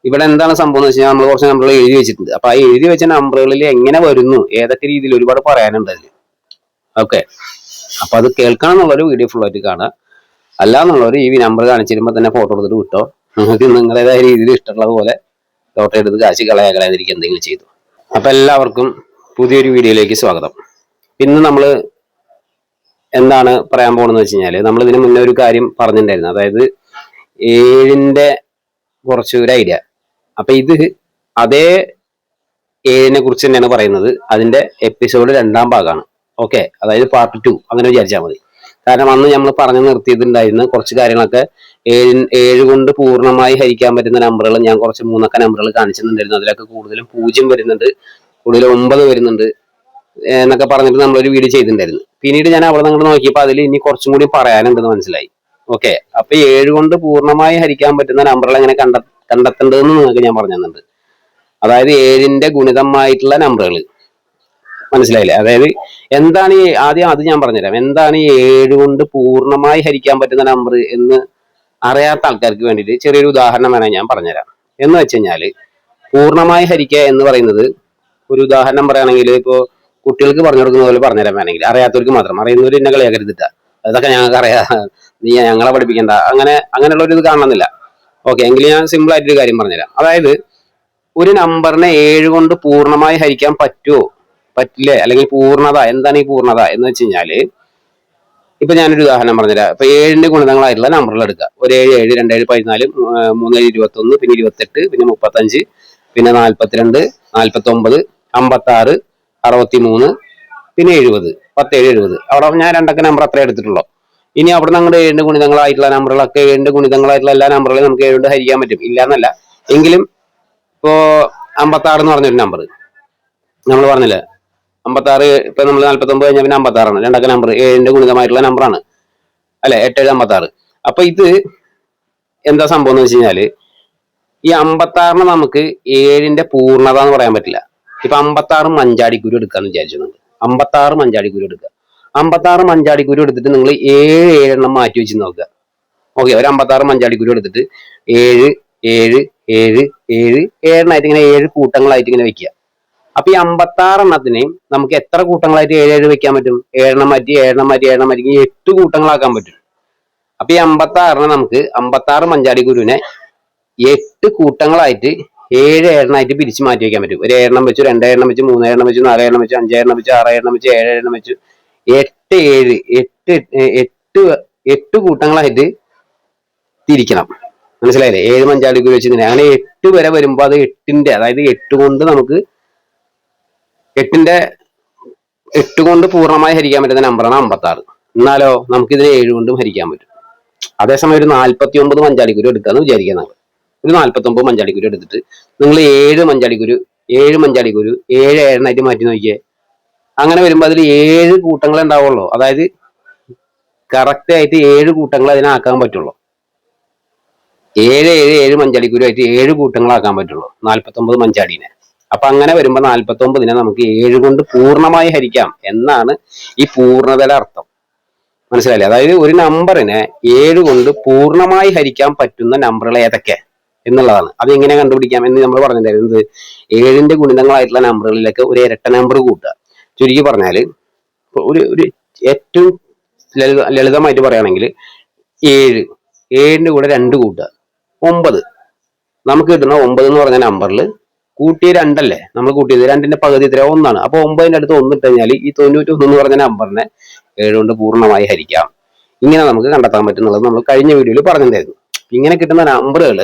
ഇവിടെ എന്താണ് സംഭവം എന്ന് വെച്ചാൽ നമ്മൾ കുറച്ച് നമ്പറുകൾ എഴുതി വെച്ചിട്ടുണ്ട്. അപ്പൊ ആ എഴുതി വെച്ച നമ്പറുകളിൽ എങ്ങനെ വരുന്നു, ഏതൊക്കെ രീതിയിൽ ഒരുപാട് പറയാനുണ്ട് അതിൽ. ഓക്കെ, അപ്പൊ അത് കേൾക്കണം എന്നുള്ളൊരു വീഡിയോ ഫുൾ ആയിട്ട് കാണുക. അല്ല എന്നുള്ളവർ ഈ നമ്പർ കാണിച്ചിരുമ്പോൾ തന്നെ ഫോട്ടോ എടുത്തിട്ട് വിട്ടോ. നിങ്ങൾക്ക് നിങ്ങളുടേതായ രീതിയിൽ ഇഷ്ടമുള്ളത് പോലെ ഫോട്ടോ എടുത്ത് കാശ് കളയാതിരിക്കുക എന്തെങ്കിലും ചെയ്തു. അപ്പൊ എല്ലാവർക്കും പുതിയൊരു വീഡിയോയിലേക്ക് സ്വാഗതം. ഇന്ന് നമ്മൾ എന്താണ് പറയാൻ പോകണമെന്ന് വെച്ച് കഴിഞ്ഞാൽ, നമ്മൾ ഇതിന് മുന്നേ ഒരു കാര്യം പറഞ്ഞിട്ടുണ്ടായിരുന്നു. അതായത് 7ന്റെ കുറച്ചൊരു ഐഡിയ. അപ്പൊ ഇത് അതേ 7നെ കുറിച്ച് തന്നെയാണ് പറയുന്നത്. അതിന്റെ എപ്പിസോഡ് 2ാം ഭാഗമാണ്. ഓക്കെ, അതായത് പാർട്ട് 2 അങ്ങനെ വിചാരിച്ചാൽ മതി. കാരണം അന്ന് നമ്മൾ പറഞ്ഞു നിർത്തിയിട്ടുണ്ടായിരുന്ന കുറച്ച് കാര്യങ്ങളൊക്കെ 7 കൊണ്ട് പൂർണ്ണമായി ഹരിക്കാൻ പറ്റുന്ന നമ്പറുകൾ ഞാൻ കുറച്ച് 3 നമ്പറുകൾ കാണിച്ചിട്ടുണ്ടായിരുന്നു. അതിലൊക്കെ കൂടുതലും 0 വരുന്നുണ്ട്, കൂടുതലും 9 വരുന്നുണ്ട് എന്നൊക്കെ പറഞ്ഞിട്ട് നമ്മളൊരു വീഡിയോ ചെയ്തിട്ടുണ്ടായിരുന്നു. പിന്നീട് ഞാൻ അവിടെ നിങ്ങൾ നോക്കിയപ്പോൾ അതിൽ ഇനി കുറച്ചും കൂടി പറയാനുണ്ടെന്ന് മനസ്സിലായി. ഓക്കെ, അപ്പൊ 7 കൊണ്ട് പൂർണ്ണമായി ഹരിക്കാൻ പറ്റുന്ന നമ്പറുകൾ എങ്ങനെ കണ്ടെത്തേണ്ടതെന്ന് നിങ്ങൾക്ക് ഞാൻ പറഞ്ഞു തന്നിട്ടുണ്ട്. അതായത് 7ന്റെ ഗുണിതമായിട്ടുള്ള നമ്പറുകൾ മനസ്സിലായില്ലേ? അതായത് എന്താണ് ആദ്യം അത് ഞാൻ പറഞ്ഞുതരാം. എന്താണ് 7 കൊണ്ട് പൂർണ്ണമായി ഹരിക്കാൻ പറ്റുന്ന നമ്പർ എന്ന് അറിയാത്ത ആൾക്കാർക്ക് വേണ്ടിയിട്ട് ചെറിയൊരു ഉദാഹരണം വേണം ഞാൻ പറഞ്ഞുതരാം. എന്ന് വെച്ച് കഴിഞ്ഞാല് പൂർണ്ണമായി ഹരിക്കുക എന്ന് പറയുന്നത്, ഒരു ഉദാഹരണം പറയുകയാണെങ്കിൽ ഇപ്പോൾ കുട്ടികൾക്ക് പറഞ്ഞു കൊടുക്കുന്ന പോലെ പറഞ്ഞുതരാൻ വേണമെങ്കിൽ, അറിയാത്തവർക്ക് മാത്രം, അറിയുന്നവർ എന്നെ കളിയാക്കരുതിട്ട, അതൊക്കെ ഞങ്ങൾക്ക് അറിയാം, നീ ഞങ്ങളെ പഠിപ്പിക്കണ്ട, അങ്ങനെയുള്ള ഒരു ഇത് കാണണമെന്നില്ല. ഓക്കെ, എങ്കിലും ഞാൻ സിമ്പിൾ ആയിട്ടൊരു കാര്യം പറഞ്ഞുതരാം. അതായത് ഒരു നമ്പറിനെ 7 കൊണ്ട് പൂർണ്ണമായി ഹരിക്കാൻ പറ്റുമോ പറ്റില്ലേ, അല്ലെങ്കിൽ പൂർണ്ണത എന്താണ് ഈ പൂർണ്ണത എന്ന് വെച്ച് കഴിഞ്ഞാല്, ഇപ്പൊ ഞാനൊരു ഉദാഹരണം പറഞ്ഞുതരാം. ഇപ്പൊ 7ന്റെ ഗുണിതങ്ങളായിട്ടുള്ള നമ്പറുകൾ എടുക്കുക. ഒരു 7, 7, 2, 7, 14, 3, 21, പിന്നെ 28, പിന്നെ 35, പിന്നെ 42, 49, 56, 63, പിന്നെ 70, 10, 7, 70. അവിടെ ഞാൻ 2 നമ്പർ അത്രേ എടുത്തിട്ടുള്ളൂ. ഇനി അവിടെ നമ്മുടെ 7ന്റെ ഗുണിതങ്ങളായിട്ടുള്ള നമ്പറുകളൊക്കെ 7ന്റെ ഗുണിതങ്ങളായിട്ടുള്ള എല്ലാ നമ്പറുകളും നമുക്ക് 7 കൊണ്ട് ഹരിക്കാൻ പറ്റും, ഇല്ല എന്നല്ല. എങ്കിലും ഇപ്പോ 56 എന്ന് പറഞ്ഞൊരു നമ്പർ നമ്മൾ പറഞ്ഞില്ലേ, 56 ഇപ്പൊ നമ്മൾ 49 കഴിഞ്ഞാൽ പിന്നെ 56 ആണ്. 2 നമ്പർ 7ന്റെ ഗുണിതമായിട്ടുള്ള നമ്പറാണ് അല്ലെ, 8, 7, 56. അപ്പൊ ഇത് എന്താ സംഭവം എന്ന് വെച്ച് കഴിഞ്ഞാല്, ഈ 56 നമുക്ക് 7ന്റെ പൂർണ്ണത എന്ന് പറയാൻ പറ്റില്ല. ഇപ്പൊ 56 മഞ്ചാടിക്കുരു എടുക്കാന്ന് വിചാരിച്ചു. 56 മഞ്ചാടിക്കുരു എടുക്കുക. 56 മഞ്ചാടിക്കുരു എടുത്തിട്ട് നിങ്ങൾ 7 എണ്ണം മാറ്റി വെച്ച് നോക്കുക. ഓക്കെ, ഒരു 56 മഞ്ചാടിക്കുരു എടുത്തിട്ട് 7, 7, 7, 7, 7 ഇങ്ങനെ 7 കൂട്ടങ്ങളായിട്ട് ഇങ്ങനെ വെക്കുക. അപ്പൊ ഈ 56 എണ്ണത്തിനെയും നമുക്ക് എത്ര കൂട്ടങ്ങളായിട്ട് 7, 7 വെക്കാൻ പറ്റും? 7 മാറ്റി 7 മാറ്റി 7 മാറ്റി 8 കൂട്ടങ്ങളാക്കാൻ പറ്റും. അപ്പൊ ഈ 56 നമുക്ക് 56 മഞ്ചാടിക്കുരുവിനെ 8 കൂട്ടങ്ങളായിട്ട് 7 എണ്ണമായിട്ട് പിരിച്ച് മാറ്റി വെക്കാൻ പറ്റും. ഒരു 7 വെച്ചു, 2 വെച്ചു, 3 വെച്ചു, 4 വെച്ചു, 5 വെച്ചു, 6 വെച്ചു, 7 വെച്ചു, 8, 7, 8 കൂട്ടങ്ങളായിട്ട് തിരിക്കണം. മനസ്സിലായില്ലേ? 7 മഞ്ചാടിക്കുരു വെച്ച് ഇങ്ങനെ അങ്ങനെ 8 വരെ വരുമ്പോ അത് 8ന്റെ, അതായത് 8 കൊണ്ട് നമുക്ക് 8 കൊണ്ട് പൂർണ്ണമായി ഹരിക്കാൻ പറ്റുന്ന നമ്പറാണ് 56. എന്നാലോ നമുക്കിതിനെ 7 കൊണ്ടും ഹരിക്കാൻ പറ്റും. അതേസമയം ഒരു 49 മഞ്ചാടിക്കുരു എടുക്കാന്ന് വിചാരിക്കുക. നമ്മൾ ഒരു 49 മഞ്ചാടിക്കുരു എടുത്തിട്ട് നിങ്ങൾ 7 മഞ്ചാടിക്കുരു 7 എണ്ണമായിട്ട് മാറ്റി നോക്കിയേ. അങ്ങനെ വരുമ്പോൾ അതിൽ 7 കൂട്ടങ്ങൾ ഉണ്ടാവുള്ളൂ. അതായത് കറക്റ്റ് ആയിട്ട് 7 കൂട്ടങ്ങൾ അതിനാക്കാൻ പറ്റുള്ളൂ. 7, 7, 7 മഞ്ചാടിക്കുരു ആയിട്ട് 7 കൂട്ടങ്ങളാക്കാൻ പറ്റുള്ളൂ 49 മഞ്ചാടിനെ. അപ്പൊ അങ്ങനെ വരുമ്പോ 49നെ നമുക്ക് 7 കൊണ്ട് പൂർണ്ണമായി ഹരിക്കാം എന്നാണ് ഈ പൂർണ്ണതയുടെ അർത്ഥം. മനസ്സിലായില്ലേ? അതായത് ഒരു നമ്പറിനെ 7 കൊണ്ട് പൂർണ്ണമായി ഹരിക്കാൻ പറ്റുന്ന നമ്പറുകൾ ഏതൊക്കെ എന്നുള്ളതാണ്. അത് എങ്ങനെ കണ്ടുപിടിക്കാം എന്ന് നമ്മൾ പറഞ്ഞിട്ടുണ്ടായിരുന്നത്. 7ന്റെ ഗുണിതങ്ങളായിട്ടുള്ള നമ്പറുകളിലേക്ക് ഒരു ഇരട്ട നമ്പർ കൂട്ടുക. ചുരുക്കി പറഞ്ഞാല് ഒരു ഏറ്റവും ലളിതമായിട്ട് പറയുകയാണെങ്കിൽ 7ന്റെ കൂടെ 2 കൂട്ടുക, 9. നമുക്ക് കിട്ടുന്ന 9 എന്ന് പറഞ്ഞ നമ്പറിൽ കൂട്ടിയ 2 അല്ലേ നമ്മൾ കൂട്ടിയത്, 2ന്റെ പകുതി എത്ര? 1 അപ്പൊ 9ന്റെ അടുത്ത് 1 ഇട്ട് കഴിഞ്ഞാൽ ഈ 91 എന്ന് പറഞ്ഞ നമ്പറിനെ 7 കൊണ്ട് പൂർണ്ണമായി ഹരിക്കാം. ഇങ്ങനെ നമുക്ക് കണ്ടെത്താൻ പറ്റുന്നുള്ളത് നമ്മൾ കഴിഞ്ഞ വീഡിയോയിൽ പറഞ്ഞിട്ടുണ്ടായിരുന്നു. ഇങ്ങനെ കിട്ടുന്ന നമ്പറുകൾ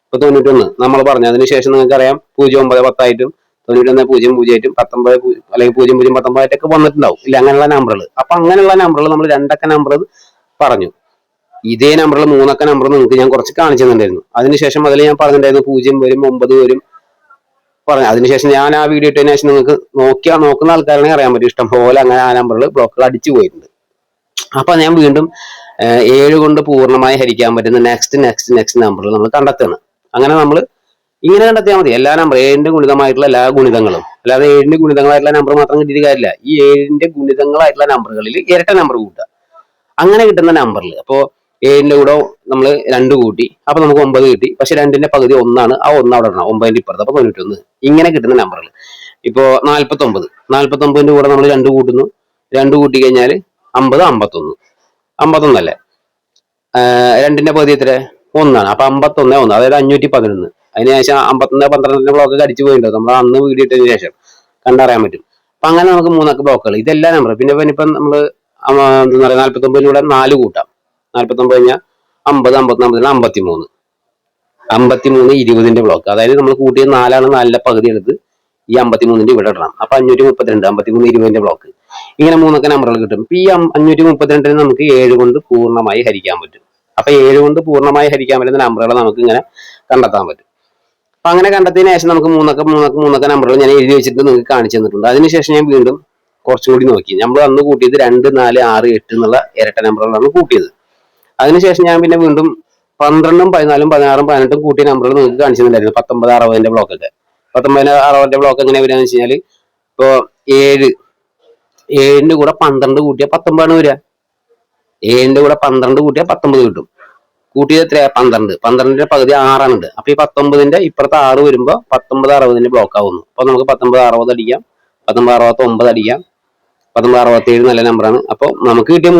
ഇപ്പൊ 91 നമ്മൾ പറഞ്ഞു. അതിനുശേഷം നിങ്ങൾക്ക് അറിയാം 0, 9, 10 ആയിട്ടും 91, 0, 0 ആയിട്ടും 19 അല്ലെങ്കിൽ 0, 0, 19 ആയിട്ടൊക്കെ വന്നിട്ടുണ്ടാവും ഇല്ല, അങ്ങനെയുള്ള നമ്പറുകൾ. അപ്പൊ അങ്ങനെയുള്ള നമ്പറുകൾ നമ്മൾ 2 നമ്പർ പറഞ്ഞു. ഇതേ നമ്പറിൽ 3 നമ്പർ നിങ്ങൾക്ക് ഞാൻ കുറച്ച് കാണിച്ചു തന്നിട്ടുണ്ടായിരുന്നു. അതിനുശേഷം അതിൽ ഞാൻ പറഞ്ഞിട്ടുണ്ടായിരുന്നു 0 വരും, 9 വരും പറഞ്ഞു. അതിനുശേഷം ഞാൻ ആ വീഡിയോ ഇട്ടതിന് ശേഷം നിങ്ങൾക്ക് നോക്കുന്ന ആൾക്കാരെ അറിയാൻ പറ്റും, ഇഷ്ടം പോലെ അങ്ങനെ ആ നമ്പറിൽ ബ്ലോക്കുകൾ അടിച്ചു പോയിട്ടുണ്ട്. അപ്പൊ ഞാൻ വീണ്ടും 7 കൊണ്ട് പൂർണ്ണമായി ഹരിക്കാൻ പറ്റുന്ന നെക്സ്റ്റ് നമ്പറുകൾ നമ്മൾ കണ്ടെത്തുകയാണ്. അങ്ങനെ നമ്മൾ ഇങ്ങനെ കണ്ടെത്തിയാൽ മതി. എല്ലാ നമ്പർ 7ന്റെ ഗുണിതമായിട്ടുള്ള എല്ലാ ഗുണിതങ്ങളും, അല്ലാതെ 7ന്റെ ഗുണിതങ്ങളായിട്ടുള്ള നമ്പർ മാത്രം കിട്ടിയിട്ട് കാര്യമില്ല. ഈ 7ന്റെ ഗുണിതങ്ങളായിട്ടുള്ള നമ്പറുകളിൽ ഇരട്ട നമ്പർ കൂട്ടുക. അങ്ങനെ കിട്ടുന്ന നമ്പറിൽ, അപ്പോ 7ന്റെ കൂടെ നമ്മൾ 2 കൂട്ടി, അപ്പൊ നമുക്ക് 9 കിട്ടി. പക്ഷെ 2ന്റെ പകുതി 1 ആ 1 അവിടെ ഇടണം, 9ന്റെ ഇപ്പുറത്ത്, അപ്പൊ 91. ഇങ്ങനെ കിട്ടുന്ന നമ്പറുകൾ. ഇപ്പോ 49ന്റെ കൂടെ നമ്മൾ 2 കൂട്ടുന്നു, 2 കൂട്ടി കഴിഞ്ഞാൽ 50, 51, 51 അല്ലേ. 2ന്റെ പകുതി എത്ര? 1. അപ്പൊ 51, 1, അതായത് 511. അതിനുശേഷം 51, 12ന്റെ ബ്ലോക്ക് അടിച്ചു പോയിട്ടുണ്ട് നമ്മൾ അന്ന് വീഡിയോ ഇട്ടതിന് ശേഷം കണ്ടറിയാൻ പറ്റും. അപ്പൊ അങ്ങനെ നമുക്ക് 3 ബ്ലോക്കുകൾ, ഇതെല്ലാം നമ്പർ. പിന്നെ ഇപ്പം നമ്മള് എന്താ പറയുക, 49ലൂടെ 4 കൂട്ടാം. 49 കഴിഞ്ഞാൽ 50, 54, 53, 20ന്റെ ബ്ലോക്ക്. അതായത് നമ്മൾ കൂട്ടിയത് 4 4ന്റെ പകുതി എടുത്ത് ഈ 53ന്റെ ഇവിടെ ഇടണം. അപ്പൊ 532, 53, 20ന്റെ ബ്ലോക്ക്. ഇങ്ങനെ 3 നമ്പറുകൾ കിട്ടും. ഈ 532 നമുക്ക് 7 കൊണ്ട് പൂർണ്ണമായി ഹരിക്കാൻ പറ്റും. അപ്പൊ 7 കൊണ്ട് പൂർണ്ണമായി ഹരിക്കാൻ പറ്റുന്ന നമ്പറുകൾ നമുക്ക് ഇങ്ങനെ കണ്ടെത്താൻ പറ്റും. അപ്പൊ അങ്ങനെ കണ്ടെത്തിയതിനു ശേഷം നമുക്ക് 3 നമ്പറുകൾ ഞാൻ എഴുതി വെച്ചിട്ട് നിങ്ങൾക്ക് കാണിച്ചു തന്നിട്ടുണ്ട്. അതിനുശേഷം ഞാൻ വീണ്ടും കുറച്ചും കൂടി നോക്കി. നമ്മൾ അന്ന് കൂട്ടിയത് 2, 4, 6, 8 എന്നുള്ള ഇരട്ട നമ്പറുകളാണ് കൂട്ടിയത്. അതിനുശേഷം ഞാൻ പിന്നെ വീണ്ടും 12, 14, 16, 18 കൂട്ടിയ നമ്പറുകൾ നിങ്ങൾക്ക് കാണിച്ചു തന്നിട്ടുണ്ടായിരുന്നു. 19, 60ന്റെ ബ്ലോക്കൊക്കെ. 19, 60ന്റെ ബ്ലോക്ക് എങ്ങനെ വരിക എന്ന് വെച്ച് കഴിഞ്ഞാൽ, ഇപ്പോ 7ന്റെ കൂടെ 12 കൂട്ടിയാൽ 19 ആണ് വരിക. 7ന്റെ കൂടെ 12 കൂട്ടിയാൽ 19 കിട്ടും. കൂട്ടിയത് എത്രയാ? 12. 12ന്റെ പകുതി 6 ആണ്. അപ്പൊ ഈ 19ന്റെ ഇപ്പുറത്തെ 6 വരുമ്പോ 19, 60ന്റെ ബ്ലോക്ക് ആവുന്നു. അപ്പൊ നമുക്ക് 19, 60 അടിക്കാം, 19, 69 അടിക്കാം, 19, 67 നല്ല നമ്പറാണ്. അപ്പൊ നമുക്ക് കിട്ടിയ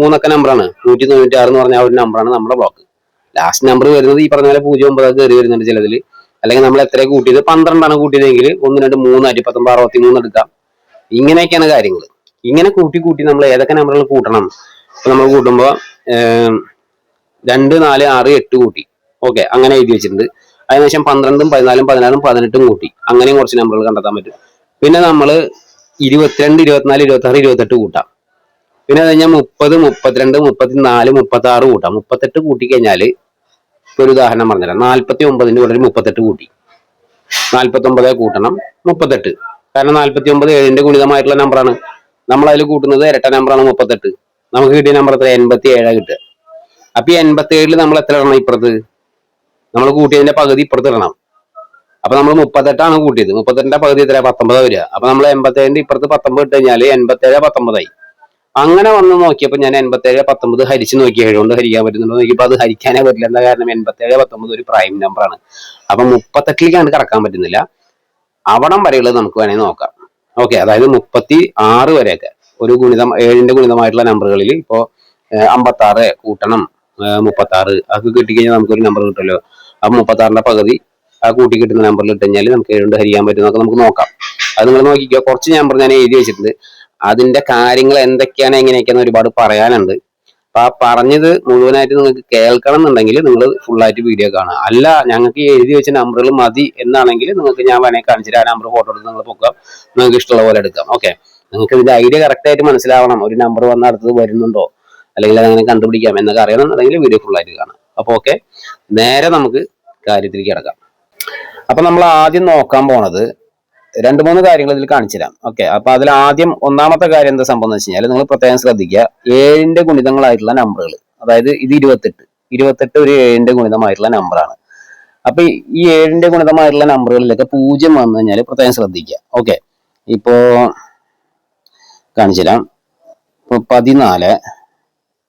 മൂന്നൊക്കെ നമ്പറാണ്. 196 എന്ന് പറഞ്ഞ ആ ഒരു നമ്പറാണ് നമ്മുടെ ബ്ലോക്ക്. ലാസ്റ്റ് നമ്പർ വരുന്നത് ഈ പറഞ്ഞ പോലെ 0, 9 കയറി വരുന്നുണ്ട് ചിലതിൽ. അല്ലെങ്കിൽ നമ്മൾ എത്ര കൂട്ടിയത്? 12 കൂട്ടിയതെങ്കിൽ 1, 2, 3 ആയിട്ട് 19, 63 എടുക്കാം. ഇങ്ങനെയൊക്കെയാണ് കാര്യങ്ങൾ. ഇങ്ങനെ കൂട്ടി നമ്മൾ ഏതൊക്കെ നമ്പറുകൾ കൂട്ടണം? നമ്മൾ കൂട്ടുമ്പോ 2, 4, 6, 8 കൂട്ടി. ഓക്കെ, അങ്ങനെ എഴുതി വെച്ചിട്ടുണ്ട്. അതിനുശേഷം 12, 14, 16, 18 കൂട്ടി. അങ്ങനെയും കുറച്ച് നമ്പറുകൾ കണ്ടെത്താൻ പറ്റും. പിന്നെ നമ്മൾ 22, 24, 26, 28 കൂട്ടാം. പിന്നെ അത് കഴിഞ്ഞാൽ 30, 32, 34, 36 കൂട്ടാം. 38 കൂട്ടിക്കഴിഞ്ഞാൽ ഒരു ഉദാഹരണം പറഞ്ഞുതരാം. 49ന്റെ കൂടെ 38 കൂട്ടി. 49 കൂട്ടണം 38. കാരണം 49 7ന്റെ ഗുണിതമായിട്ടുള്ള നമ്പറാണ്. നമ്മൾ അതിൽ കൂട്ടുന്നത് ഇരട്ട നമ്പറാണ് 38. നമുക്ക് കിട്ടിയ നമ്പർ എത്ര? 87 കിട്ടുക. അപ്പൊ ഈ 87 നമ്മൾ എത്ര ഇടണം? ഇപ്പുറത്ത് നമ്മൾ കൂട്ടിയതിന്റെ പകുതി ഇപ്പുറത്ത് ഇടണം. അപ്പൊ നമ്മൾ 38 കൂട്ടിയത്. 38ന്റെ പകുതി എത്ര? 19 വരിക. അപ്പൊ നമ്മൾ 87ന്റെ ഇപ്പുറത്ത് 19 ഇട്ട് കഴിഞ്ഞാൽ 87, 19 ആയി. അങ്ങനെ വന്ന് നോക്കിയപ്പോ ഞാൻ 87, 19 ഹരിച്ചു നോക്കി. 7 കൊണ്ട് ഹരിക്കാൻ പറ്റുന്നുണ്ടോ നോക്കിയപ്പോ അത് ഹരിക്കാനേ പറ്റില്ല. എന്താ കാരണം? 87, 19 ഒരു പ്രൈം നമ്പറാണ്. അപ്പൊ 38ലേക്കാണ് കടക്കാൻ പറ്റുന്നില്ല. അവിടം വരെയുള്ളത് നമുക്ക് വേണമെങ്കിൽ നോക്കാം. ഓക്കെ, അതായത് 36 വരെയൊക്കെ ഒരു ഗുണിതം 7ന്റെ ഗുണിതമായിട്ടുള്ള നമ്പറുകളിൽ ഇപ്പോ 56 കൂട്ടണം 36 അതൊക്കെ കിട്ടിക്കഴിഞ്ഞാൽ നമുക്കൊരു നമ്പർ കിട്ടുമല്ലോ. അപ്പൊ 36ന്റെ പകുതി ആ കൂട്ടി കിട്ടുന്ന നമ്പറിൽ ഇട്ട് കഴിഞ്ഞാൽ നമുക്ക് 7 കൊണ്ട് ഹരിക്കാൻ പറ്റുന്നതൊക്കെ നമുക്ക് നോക്കാം. അത് നിങ്ങൾ നോക്കിക്കോ. കുറച്ച് നമ്പർ ഞാൻ എഴുതി വെച്ചിട്ടുണ്ട്. അതിന്റെ കാര്യങ്ങൾ എന്തൊക്കെയാണ് എങ്ങനെയൊക്കെയാണ് ഒരുപാട് പറയാനുണ്ട്. അപ്പൊ ആ പറഞ്ഞത് മുഴുവനായിട്ട് നിങ്ങൾക്ക് കേൾക്കണം എന്നുണ്ടെങ്കിൽ നിങ്ങൾ ഫുള്ളായിട്ട് വീഡിയോ കാണുക. അല്ല, ഞങ്ങൾക്ക് എഴുതി വെച്ച നമ്പറുകൾ മതി എന്നാണെങ്കിൽ നിങ്ങൾക്ക് ഞാൻ വേണമെങ്കിൽ കാണിച്ചിട്ട് ആ നമ്പർ ഫോട്ടോ എടുത്ത് നിങ്ങൾ പൊക്കാം. നിങ്ങൾക്ക് ഇഷ്ടമുള്ള പോലെ എടുക്കാം. ഓക്കെ, നിങ്ങൾക്ക് ഇതിന്റെ ഐഡിയ കറക്റ്റ് ആയിട്ട് മനസ്സിലാവണം. ഒരു നമ്പർ വന്ന അടുത്തത് വരുന്നുണ്ടോ അല്ലെങ്കിൽ അതങ്ങനെ കണ്ടുപിടിക്കാം എന്നൊക്കെ അറിയണമെന്നുണ്ടെങ്കിൽ വീഡിയോ ഫുള്ളായിട്ട് കാണാം. അപ്പൊ ഓക്കെ, നേരെ നമുക്ക് കാര്യത്തിലേക്ക് കിടക്കാം. അപ്പൊ നമ്മൾ ആദ്യം നോക്കാൻ പോണത് 2-3 കാര്യങ്ങൾ ഇതിൽ കാണിച്ചു തരാം. ഓക്കെ, അപ്പൊ അതിൽ ആദ്യം ഒന്നാമത്തെ കാര്യം എന്താ സംഭവം എന്ന് വെച്ച് കഴിഞ്ഞാൽ നിങ്ങൾ പ്രത്യേകം ശ്രദ്ധിക്കുക. 7ന്റെ ഗുണിതങ്ങളായിട്ടുള്ള നമ്പറുകൾ, അതായത് ഇത് 28 ഒരു 7ന്റെ ഗുണിതമായിട്ടുള്ള നമ്പറാണ്. അപ്പൊ ഈ 7ന്റെ ഗുണിതമായിട്ടുള്ള നമ്പറുകളിലൊക്കെ 0 വന്നു കഴിഞ്ഞാൽ പ്രത്യേകം ശ്രദ്ധിക്കുക. ഓക്കെ, ഇപ്പോ കാണിച്ചു തരാം. ഇപ്പൊ 14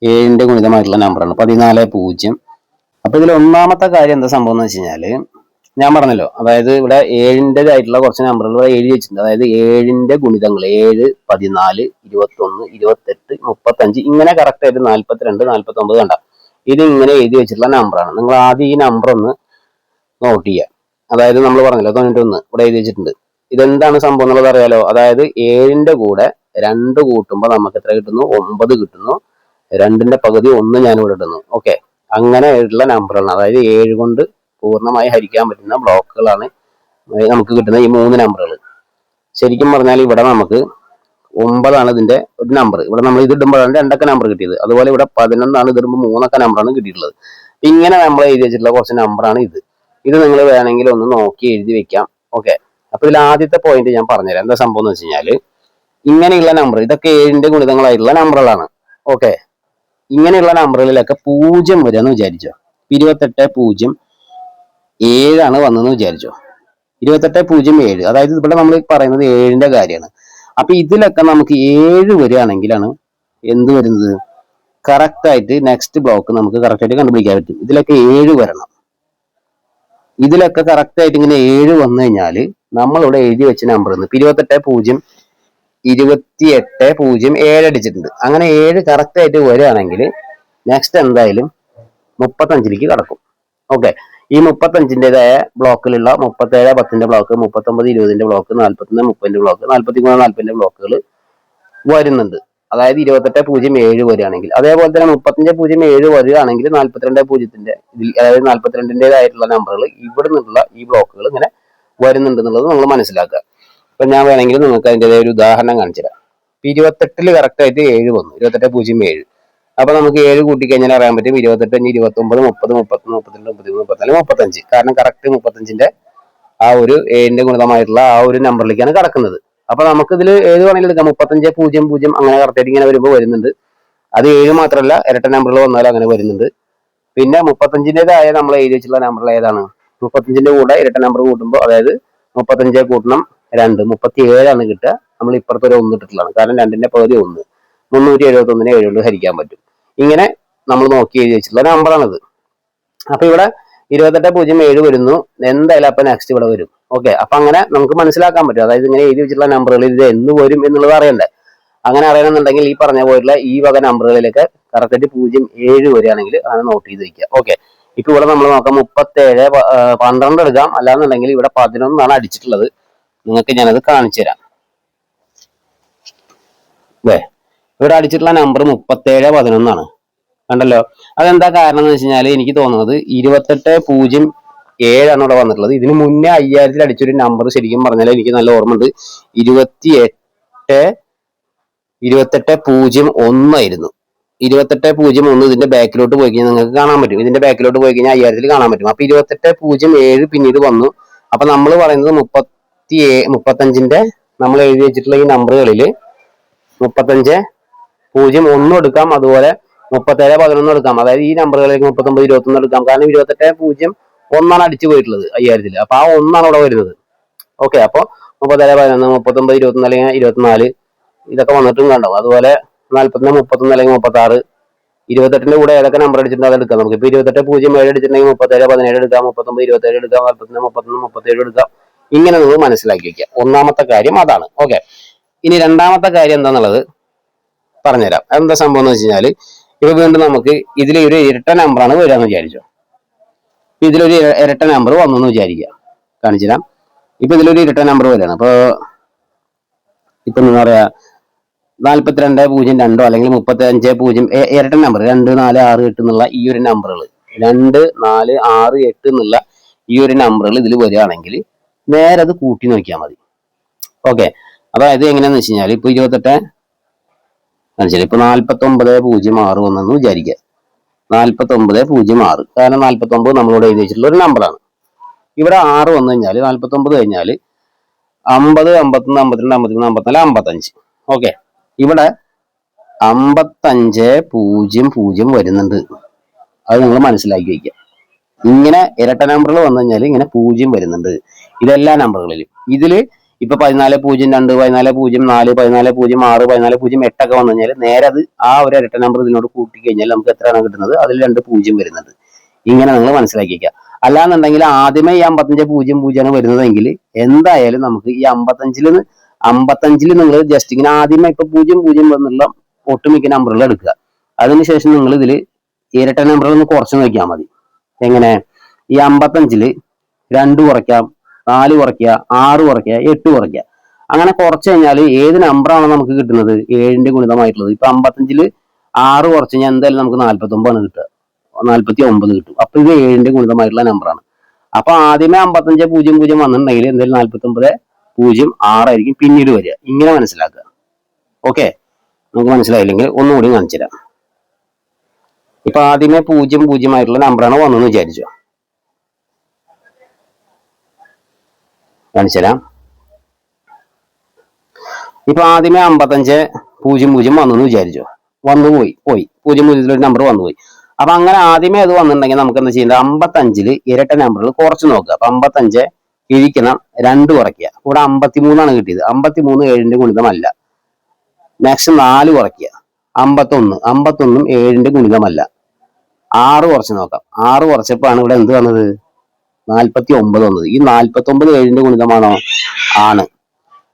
7ന്റെ ഗുണിതമായിട്ടുള്ള നമ്പറാണ്. 14, 0. അപ്പൊ ഇതിൽ ഒന്നാമത്തെ കാര്യം എന്താ സംഭവം എന്ന് വെച്ച് കഴിഞ്ഞാല് ഞാൻ പറഞ്ഞല്ലോ, അതായത് ഇവിടെ 7ന്റേതായിട്ടുള്ള കുറച്ച് നമ്പറുകൾ ഇവിടെ എഴുതി വെച്ചിട്ടുണ്ട്. അതായത് 7ന്റെ ഗുണിതങ്ങൾ 7, 14, 21, 28, 35 ഇങ്ങനെ കറക്റ്റ് ആയിട്ട് 42, 49 കണ്ട ഇത് ഇങ്ങനെ എഴുതി വെച്ചിട്ടുള്ള നമ്പറാണ്. നിങ്ങൾ ആദ്യം ഈ നമ്പർ ഒന്ന് നോട്ട് ചെയ്യുക. അതായത് നമ്മൾ പറഞ്ഞല്ലോ 91 ഇവിടെ എഴുതി വെച്ചിട്ടുണ്ട്. ഇതെന്താണ് സംഭവം എന്നുള്ളത് അറിയാലോ. അതായത് 7ന്റെ കൂടെ 2 കൂട്ടുമ്പോൾ നമുക്ക് എത്ര കിട്ടുന്നു? 9 കിട്ടുന്നു. 2ന്റെ പകുതി 1 ഞാൻ ഇവിടെ ഇടുന്നു. ഓക്കെ, അങ്ങനെ ഉള്ള നമ്പറുകളാണ്. അതായത് 7 കൊണ്ട് പൂർണ്ണമായി ഹരിക്കാൻ പറ്റുന്ന ബ്ലോക്കുകളാണ് നമുക്ക് കിട്ടുന്ന ഈ 3 നമ്പറുകൾ. ശരിക്കും പറഞ്ഞാൽ ഇവിടെ നമുക്ക് 9 ഇതിന്റെ ഒരു നമ്പർ. ഇവിടെ നമ്മൾ ഇത് ഇടുമ്പോഴാണ് 2 നമ്പർ കിട്ടിയത്. അതുപോലെ ഇവിടെ 11 ഇതിടുമ്പോൾ 3 നമ്പറാണ് കിട്ടിയിട്ടുള്ളത്. ഇങ്ങനെ നമ്മൾ എഴുതി വെച്ചിട്ടുള്ള കുറച്ച് നമ്പറാണ് ഇത്. ഇത് നിങ്ങൾ വേണമെങ്കിൽ ഒന്ന് നോക്കി എഴുതി വെക്കാം. ഓക്കെ, അപ്പൊ ഇതിൽ ആദ്യത്തെ പോയിന്റ് ഞാൻ പറഞ്ഞുതരാം. എന്താ സംഭവം എന്ന് വെച്ച് കഴിഞ്ഞാല് ഇങ്ങനെയുള്ള നമ്പർ ഇതൊക്കെ 7ന്റെ ഗുണിതങ്ങളായിട്ടുള്ള നമ്പറുകളാണ്. ഓക്കെ, ഇങ്ങനെയുള്ള നമ്പറുകളിലൊക്കെ 0 വരിക എന്ന് വിചാരിച്ചോ. 28, 0, 7 വന്നെന്ന് വിചാരിച്ചോ. 28, 0, 7. അതായത് ഇവിടെ നമ്മൾ പറയുന്നത് 7ന്റെ കാര്യമാണ്. അപ്പൊ ഇതിലൊക്കെ നമുക്ക് 7 വരികയാണെങ്കിലാണ് എന്ത് വരുന്നത്? കറക്റ്റ് ആയിട്ട് നെക്സ്റ്റ് ബ്ലോക്ക് നമുക്ക് കറക്റ്റ് ആയിട്ട് കണ്ടുപിടിക്കാൻ പറ്റും. ഇതിലൊക്കെ 7 വരണം. ഇതിലൊക്കെ കറക്റ്റ് ആയിട്ട് ഇങ്ങനെ 7 വന്നു കഴിഞ്ഞാല് നമ്മളിവിടെ എഴുതി വെച്ച നമ്പർ 28.027 അടിച്ചിട്ടുണ്ട്. അങ്ങനെ 7 കറക്റ്റ് ആയിട്ട് വരികയാണെങ്കിൽ നെക്സ്റ്റ് എന്തായാലും 35ലേക്ക് കടക്കും. ഓക്കെ, ഈ 35ൻ്റെതായ ബ്ലോക്കിലുള്ള 37 10 ബ്ലോക്ക്, 39 20 ബ്ലോക്ക്, 41 30 ബ്ലോക്ക്, 43 40 ബ്ലോക്കുകൾ വരുന്നുണ്ട്. അതായത് 28.07 വരികയാണെങ്കിൽ, അതേപോലെ തന്നെ 35.07 വരികയാണെങ്കിൽ 42.0 അതായത് 42ൻ്റെതായിട്ടുള്ള നമ്പറുകൾ ഇവിടെ നിന്നുള്ള ഈ ബ്ലോക്കുകൾ ഇങ്ങനെ വരുന്നുണ്ട് എന്നുള്ളത് നമ്മൾ മനസ്സിലാക്കുക. അപ്പൊ ഞാൻ വേണമെങ്കിൽ നിങ്ങൾക്ക് അതിൻ്റെതായ ഒരു ഉദാഹരണം കാണിച്ചു തരാം. 28ൽ കറക്റ്റ് ആയിട്ട് 7 വന്നു, 28.07. അപ്പൊ നമുക്ക് 7 കൂട്ടിക്കഴിഞ്ഞാൽ അറിയാൻ പറ്റും 28 29 30 31 32 33 34 35. കാരണം കറക്റ്റ് 35ന്റെ ആ ഒരു 7ന്റെ ഗുണിതമായിട്ടുള്ള ആ ഒരു നമ്പറിലേക്കാണ് കടക്കുന്നത്. അപ്പൊ നമുക്ക് ഇതിൽ ഏത് വേണമെങ്കിലും എടുക്കാം. 35.00 അങ്ങനെ കറക്റ്റ് ആയിട്ട് ഇങ്ങനെ വരുമ്പോൾ വരുന്നുണ്ട്. അത് 7 മാത്രമല്ല, ഇരട്ട നമ്പറുകൾ വന്നാലും അങ്ങനെ വരുന്നുണ്ട്. പിന്നെ 35ൻ്റെതായ നമ്മൾ എഴുതി വെച്ചിട്ടുള്ള നമ്പർ ഏതാണ്? 35ന്റെ കൂടെ ഇരട്ട നമ്പർ കൂട്ടുമ്പോൾ, അതായത് 35 കൂട്ടണം 2 37 കിട്ടുക. നമ്മൾ ഇപ്പുറത്ത് ഒരു 1 ഇട്ടിട്ടുള്ളതാണ്, കാരണം 2ന്റെ പകുതി 1. 371 7 കൊണ്ട് ഹരിക്കാൻ പറ്റും. ഇങ്ങനെ നമ്മൾ നോക്കി എഴുതി വെച്ചിട്ടുള്ള നമ്പറാണിത്. അപ്പൊ ഇവിടെ 28.07 വരുന്നു. എന്തായാലും അപ്പൊ നെക്സ്റ്റ് ഇവിടെ വരും. ഓക്കെ, അപ്പൊ അങ്ങനെ നമുക്ക് മനസ്സിലാക്കാൻ പറ്റും. അതായത് ഇങ്ങനെ എഴുതി വെച്ചിട്ടുള്ള നമ്പറുകളിൽ ഇത് എന്ന് വരും എന്നുള്ളത് അറിയണ്ടേ. അങ്ങനെ അറിയണമെന്നുണ്ടെങ്കിൽ ഈ പറഞ്ഞ പോലുള്ള ഈ വക നമ്പറുകളിലൊക്കെ കറക്റ്റായിട്ട് 07 വരികയാണെങ്കിൽ അങ്ങനെ നോട്ട് ചെയ്ത് വെക്കുക. ഓക്കെ, ഇപ്പൊ ഇവിടെ നമ്മൾ നോക്കാം 37 12 എടുക്കാം. അല്ലാന്നുണ്ടെങ്കിൽ ഇവിടെ 11 അടിച്ചിട്ടുള്ളത്. നിങ്ങൾക്ക് ഞാനത് കാണിച്ചു തരാം. ഇവിടെ അടിച്ചിട്ടുള്ള നമ്പർ 3711 കണ്ടല്ലോ. അതെന്താ കാരണം എന്ന് വെച്ച് കഴിഞ്ഞാൽ എനിക്ക് തോന്നുന്നത് 28.07 ഇവിടെ വന്നിട്ടുള്ളത്. ഇതിന് മുന്നേ 5000 അടിച്ചൊരു നമ്പർ ശരിക്കും പറഞ്ഞാൽ എനിക്ക് നല്ല ഓർമ്മയുണ്ട്. 28.01 ആയിരുന്നു. 28.01 ഇതിന്റെ ബാക്കിലോട്ട് പോയി കഴിഞ്ഞാൽ നിങ്ങൾക്ക് കാണാൻ പറ്റും. ഇതിന്റെ ബാക്കിലോട്ട് പോയി കഴിഞ്ഞാൽ 5000 കാണാൻ പറ്റും. അപ്പൊ 28.07 പിന്നീട് വന്നു. അപ്പൊ നമ്മൾ പറയുന്നത് 35ന്റെ നമ്മൾ എഴുതി വെച്ചിട്ടുള്ള ഈ നമ്പറുകളിൽ 35.01 എടുക്കാം, അതുപോലെ 37.11 എടുക്കാം. അതായത് ഈ നമ്പറുകളിലേക്ക് 39.21 എടുക്കാം. കാരണം 28.01 അടിച്ചു പോയിട്ടുള്ളത് 5000. അപ്പൊ ആ 1 ഇവിടെ വരുന്നത്. ഓക്കെ, അപ്പൊ 37.11 39.21 അല്ലെങ്കിൽ 24 ഇതൊക്കെ വന്നിട്ടും കണ്ടാവും. അതുപോലെ 40 31 അല്ലെങ്കിൽ 36 28ന്റെ കൂടെ ഏതൊക്കെ നമ്പർ അടിച്ചിട്ടുണ്ടോ അത് എടുക്കാം. നമുക്ക് ഇപ്പൊ 28.07 അടിച്ചിട്ടുണ്ടെങ്കിൽ 37.17 എടുക്കാം, 39.27 എടുക്കാം, 41 31 37 എടുക്കാം. ഇങ്ങനെ നിങ്ങൾ മനസ്സിലാക്കി വെക്കുക. ഒന്നാമത്തെ കാര്യം അതാണ്. ഓക്കെ, ഇനി രണ്ടാമത്തെ കാര്യം എന്താന്നുള്ളത് പറഞ്ഞുതരാം. അതെന്താ സംഭവം എന്ന് വെച്ച് കഴിഞ്ഞാല്, ഇപ്പൊ വീണ്ടും നമുക്ക് ഇതിലൊരു ഇരട്ട നമ്പറാണ് വരികയെന്ന് വിചാരിച്ചോ. ഇതിലൊരു ഇരട്ട നമ്പർ വന്നെന്ന് വിചാരിക്കുക, കാണിച്ചു തരാം. ഇപ്പൊ ഇതിലൊരു ഇരട്ട നമ്പർ വരികയാണ്. ഇപ്പൊ എന്താ പറയാ 42.02 അല്ലെങ്കിൽ 35.0 ഇരട്ട നമ്പർ 2 4 6 8 എന്നുള്ള ഈ ഒരു നമ്പറുകൾ 2 4 6 8 എന്നുള്ള ഈ ഒരു നമ്പറുകൾ ഇതിൽ വരികയാണെങ്കിൽ നേരെ അത് കൂട്ടി നോക്കിയാൽ മതി. ഓക്കെ, അതായത് എങ്ങനെയാന്ന് വെച്ച് കഴിഞ്ഞാൽ ഇപ്പൊ 28 ഇപ്പൊ 49.06 വന്നെന്ന് വിചാരിക്കുക. 49.06 കാരണം 49 നമ്മളോട് എഴുതി വെച്ചിട്ടുള്ള ഒരു നമ്പറാണ്. ഇവിടെ 6 വന്നു കഴിഞ്ഞാൽ 49 കഴിഞ്ഞാൽ 50 51 52 53 54 55. ഓക്കെ, ഇവിടെ 55.00 വരുന്നുണ്ട്. അത് നിങ്ങൾ മനസ്സിലാക്കി വയ്ക്കുക. ഇങ്ങനെ ഇരട്ട നമ്പറുകൾ വന്നു കഴിഞ്ഞാൽ ഇങ്ങനെ 0 വരുന്നുണ്ട് ഇതെല്ലാ നമ്പറുകളിലും. ഇതില് ഇപ്പൊ 14.02 14.04 14.06 14.08 ഒക്കെ വന്നു കഴിഞ്ഞാൽ നേരെ അത് ആ ഒരു ഇരട്ട നമ്പർ ഇതിനോട് കൂട്ടി കഴിഞ്ഞാൽ നമുക്ക് എത്രയാണ് കിട്ടുന്നത്? അതിൽ 2 0 വരുന്നുണ്ട്. ഇങ്ങനെ നിങ്ങൾ മനസ്സിലാക്കി വയ്ക്കുക. അല്ലാന്നുണ്ടെങ്കിൽ ആദ്യമേ ഈ 55.00 വരുന്നതെങ്കിൽ എന്തായാലും നമുക്ക് ഈ 55 നിങ്ങൾ ജസ്റ്റ് ഇങ്ങനെ ആദ്യമേ ഇപ്പൊ 00 എന്നുള്ള ഒട്ടുമിക്ക നമ്പറുകൾ എടുക്കുക. അതിനുശേഷം നിങ്ങൾ ഇതിൽ ഇരട്ട നമ്പറുകൾ ഒന്ന് കുറച്ച് നോക്കിയാൽ മതി. എങ്ങനെ? ഈ 55 2 കുറയ്ക്കാം, 4 കുറയ്ക്കുക, 6 കുറയ്ക്കുക, 8 കുറയ്ക്കുക. അങ്ങനെ കുറച്ച് കഴിഞ്ഞാൽ ഏത് നമ്പറാണോ നമുക്ക് കിട്ടുന്നത്? 7ന്റെ ഗുണിതമായിട്ടുള്ളത്. ഇപ്പൊ 55 6 കുറച്ച് കഴിഞ്ഞാൽ എന്തായാലും നമുക്ക് 49 കിട്ടുക, 49 കിട്ടും. അപ്പൊ ഇത് 7ന്റെ ഗുണിതമായിട്ടുള്ള നമ്പറാണ്. അപ്പൊ ആദ്യമേ 55.00 വന്നിട്ടുണ്ടെങ്കിൽ എന്തായാലും 49.06 ആയിരിക്കും പിന്നീട് വരിക. ഇങ്ങനെ മനസ്സിലാക്കുക. ഓക്കെ, നമുക്ക് മനസ്സിലായില്ലെങ്കിൽ ഒന്നുകൂടി കാണിച്ചു തരാം. ഇപ്പൊ ആദ്യമേ 00 ആയിട്ടുള്ള നമ്പറാണ് വന്നെന്ന് വിചാരിച്ചോ. കാണിച്ചു തരാം. ഇപ്പൊ ആദ്യമേ 55.00 വന്നെന്ന് വിചാരിച്ചോ. പോയി 00 ഒരു നമ്പർ വന്നുപോയി. അപ്പൊ അങ്ങനെ ആദ്യമേ അത് വന്നിട്ടുണ്ടെങ്കിൽ നമുക്ക് എന്താ ചെയ്യേണ്ടത്? 55 ഇരട്ട നമ്പറുകൾ കുറച്ച് നോക്കുക. അപ്പൊ 55 ഇരിക്കണം 2 കുറയ്ക്കുക. ഇവിടെ 53 കിട്ടിയത്. 53 7ന്റെ ഗുണിതമല്ല. നെക്സ്റ്റ് 4 കുറയ്ക്കുക. 51 7ന്റെ ഗുണിതമല്ല. 6 കുറച്ച് നോക്കാം. 6 കുറച്ചപ്പോഴാണ് ഇവിടെ എന്ത് വന്നത്? 49 വന്നത്. ഈ 49 7ന്റെ ഗുണിതമാണോ? ആണ്.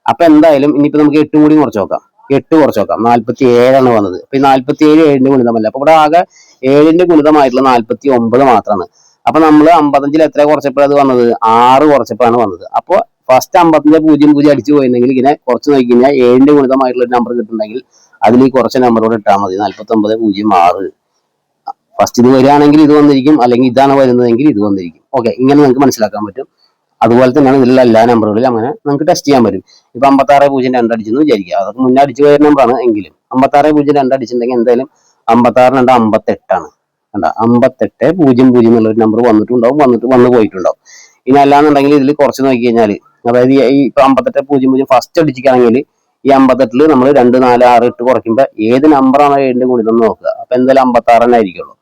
അപ്പൊ എന്തായാലും ഇനിയിപ്പോ നമുക്ക് 8 കൂടി കുറച്ച് നോക്കാം. 8 കുറച്ച് നോക്കാം. 47 വന്നത്. അപ്പൊ ഈ 47 7ന്റെ ഗുണിതമല്ല. അപ്പൊ ഇവിടെ ആകെ 7ന്റെ ഗുണിതമായിട്ടുള്ള 49 മാത്രമാണ്. അപ്പൊ നമ്മൾ 55 എത്ര കുറച്ചപ്പോഴത് വന്നത്? 6 കുറച്ചപ്പോഴാണ് വന്നത്. അപ്പൊ ഫസ്റ്റ് 55 0 0 അടിച്ചു പോയിരുന്നെങ്കിൽ ഇങ്ങനെ കുറച്ച് നോക്കി കഴിഞ്ഞാൽ 7ന്റെ ഗുണിതമായിട്ടുള്ള ഒരു നമ്പർ കിട്ടുന്നുണ്ടെങ്കിൽ അതിൽ ഈ കുറച്ച് നമ്പറോട് ഇട്ടാൽ മതി. 49 0 6. ഫസ്റ്റ് ഇത് വരികയാണെങ്കിൽ ഇത് വന്നിരിക്കും, അല്ലെങ്കിൽ ഇതാണ് വരുന്നതെങ്കിൽ ഇത് വന്നിരിക്കും. ഓക്കെ, ഇങ്ങനെ നിങ്ങൾക്ക് മനസ്സിലാക്കാൻ പറ്റും. അതുപോലെ തന്നെയാണ് ഇതിലുള്ള എല്ലാ നമ്പറുകളിലും അങ്ങനെ നമുക്ക് ടെസ്റ്റ് ചെയ്യാൻ പറ്റും. ഇപ്പൊ 56 0 2 അടിച്ചെന്ന് വിചാരിക്കുക. അതൊക്കെ മുന്നേ അടിച്ചു പോയ നമ്പറാണ്. എങ്കിലും 56 0 2 അടിച്ചിട്ടുണ്ടെങ്കിൽ എന്തായാലും 56 2 58 കണ്ട 58 0 0 എന്നുള്ള ഒരു നമ്പർ വന്നിട്ടുണ്ടാവും, വന്നു പോയിട്ടുണ്ടാവും. ഇനി അല്ലാന്നുണ്ടെങ്കിൽ ഇതിൽ കുറച്ച് നോക്കി കഴിഞ്ഞാൽ, അതായത് ഈ ഇപ്പൊ 58 0 0 ഫസ്റ്റ് അടിച്ചിട്ടാണെങ്കിൽ ഈ 58 നമ്മൾ 2 4 6 8 കുറയ്ക്കുമ്പോൾ ഏത് നമ്പറാണോ 7ന്റെ ഗുണിതം നോക്കുക. അപ്പൊ എന്തായാലും 56 തന്നെ ആയിരിക്കുള്ളൂ.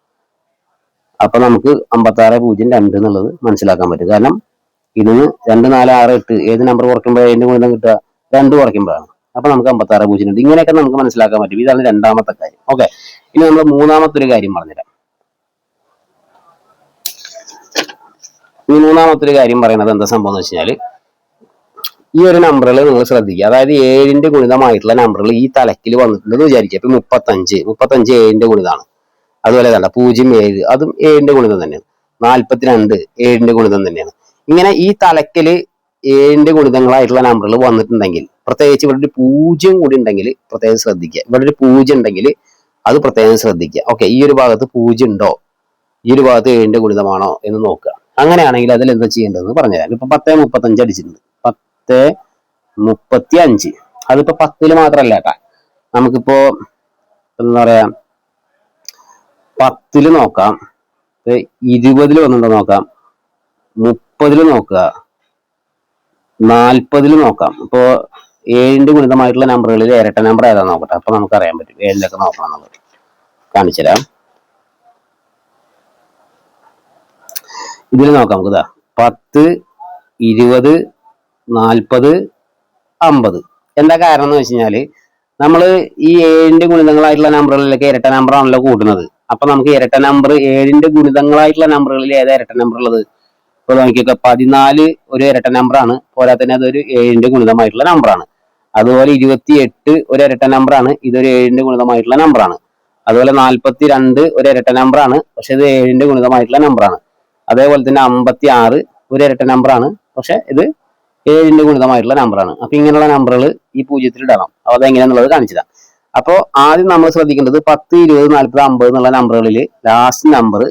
അപ്പൊ നമുക്ക് 56 0 2 എന്നുള്ളത് മനസ്സിലാക്കാൻ പറ്റും. കാരണം ഇതിന് 2 4 6 8 ഏത് നമ്പർ കുറയ്ക്കുമ്പോൾ അതിന്റെ ഗുണിതം കിട്ടുക? 2 കുറയ്ക്കുമ്പോഴാണ്. അപ്പൊ നമുക്ക് 56 0 2. ഇങ്ങനെയൊക്കെ നമുക്ക് മനസ്സിലാക്കാൻ പറ്റും. ഇതാണ് രണ്ടാമത്തെ കാര്യം. ഓക്കെ, ഇനി നമ്മൾ മൂന്നാമത്തെ ഒരു കാര്യം പറഞ്ഞുതരാം. ഈ മൂന്നാമത്തെ ഒരു കാര്യം പറയുന്നത് എന്താ സംഭവം എന്ന് വെച്ചാൽ, ഈ ഒരു നമ്പറുകൾ നിങ്ങൾ ശ്രദ്ധിക്കുക. അതായത് 7ന്റെ ഗുണിതമായിട്ടുള്ള നമ്പറുകൾ ഈ തലക്കിൽ വന്നിട്ടുണ്ടെന്ന് വിചാരിക്കുക. ഇപ്പൊ 35 7ന്റെ ഗുണിതാണ്. അതുപോലെ കണ്ട 0 7 അതും 7ന്റെ ഗുണിതം തന്നെയാണ്. 42 7ന്റെ ഗുണിതം തന്നെയാണ്. ഇങ്ങനെ ഈ തലക്കില് 7ന്റെ ഗുണിതങ്ങളായിട്ടുള്ള നമ്പറുകൾ വന്നിട്ടുണ്ടെങ്കിൽ, പ്രത്യേകിച്ച് ഇവിടെ ഒരു 0 കൂടി ഉണ്ടെങ്കിൽ പ്രത്യേകം ശ്രദ്ധിക്കുക. ഇവിടെ ഒരു 0 ഉണ്ടെങ്കിൽ അത് പ്രത്യേകം ശ്രദ്ധിക്കുക. ഓക്കെ, ഈ ഒരു ഭാഗത്ത് 0 ഉണ്ടോ, ഈ ഒരു ഭാഗത്ത് 7ന്റെ ഗുണിതമാണോ എന്ന് നോക്കുക. അങ്ങനെയാണെങ്കിൽ അതിൽ എന്താ ചെയ്യേണ്ടതെന്ന് പറഞ്ഞുതരാം. ഇപ്പൊ 10 35 അടിച്ചിട്ടുണ്ട്. 10 35 അതിപ്പോ 10ല് മാത്രല്ല കേട്ടാ. നമുക്കിപ്പോ എന്താ പറയാ 10ല് നോക്കാം, 20ല് വന്നിട്ടുണ്ടോ നോക്കാം, 30ല് നോക്കുക, 40ല് നോക്കാം. ഇപ്പോ 7ന്റെ ഗുണിതമായിട്ടുള്ള നമ്പറുകളിൽ ഇരട്ട നമ്പർ ഏതാ നോക്കട്ടെ. അപ്പൊ നമുക്ക് അറിയാൻ പറ്റും 7ലൊക്കെ നോക്കണം എന്നുള്ളത്. കാണിച്ചുതരാം. ഇതിൽ നോക്കാം നമുക്ക്. 10 20 40 50. എന്താ കാരണം എന്ന് വെച്ച് കഴിഞ്ഞാല് നമ്മള് ഈ 7ന്റെ ഗുണിതങ്ങളായിട്ടുള്ള നമ്പറുകളിലൊക്കെ ഇരട്ട നമ്പറാണല്ലോ കൂട്ടുന്നത്. അപ്പൊ നമുക്ക് ഇരട്ട നമ്പർ 7ന്റെ ഗുണിതങ്ങളായിട്ടുള്ള നമ്പറുകളിൽ ഏതാ ഇരട്ട നമ്പർ ഉള്ളത്? ഇപ്പൊ നോക്കിയൊക്കെ 14 ഒരു ഇരട്ട നമ്പറാണ്. പോരാ തന്നെ അതൊരു 7ന്റെ ഗുണിതമായിട്ടുള്ള നമ്പറാണ്. അതുപോലെ 28 ഒരു ഇരട്ട നമ്പറാണ്. ഇതൊരു 7ന്റെ ഗുണിതമായിട്ടുള്ള നമ്പറാണ്. അതുപോലെ 42 ഒരു ഇരട്ട നമ്പറാണ്. പക്ഷെ ഇത് 7ന്റെ ഗുണിതമായിട്ടുള്ള നമ്പറാണ്. അതേപോലെ തന്നെ 56 ഒരു ഇരട്ട നമ്പറാണ്. പക്ഷെ ഇത് 7ന്റെ ഗുണിതമായിട്ടുള്ള നമ്പറാണ്. അപ്പൊ ഇങ്ങനെയുള്ള നമ്പറുകൾ ഈ 0ത്തിൽ ഇടണം. അതെങ്ങനെയാന്നുള്ളത് കാണിച്ചതാണ്. അപ്പോ ആദ്യം നമ്മൾ ശ്രദ്ധിക്കേണ്ടത് 10 20 40 50 എന്നുള്ള നമ്പറുകളിൽ ലാസ്റ്റ് നമ്പർ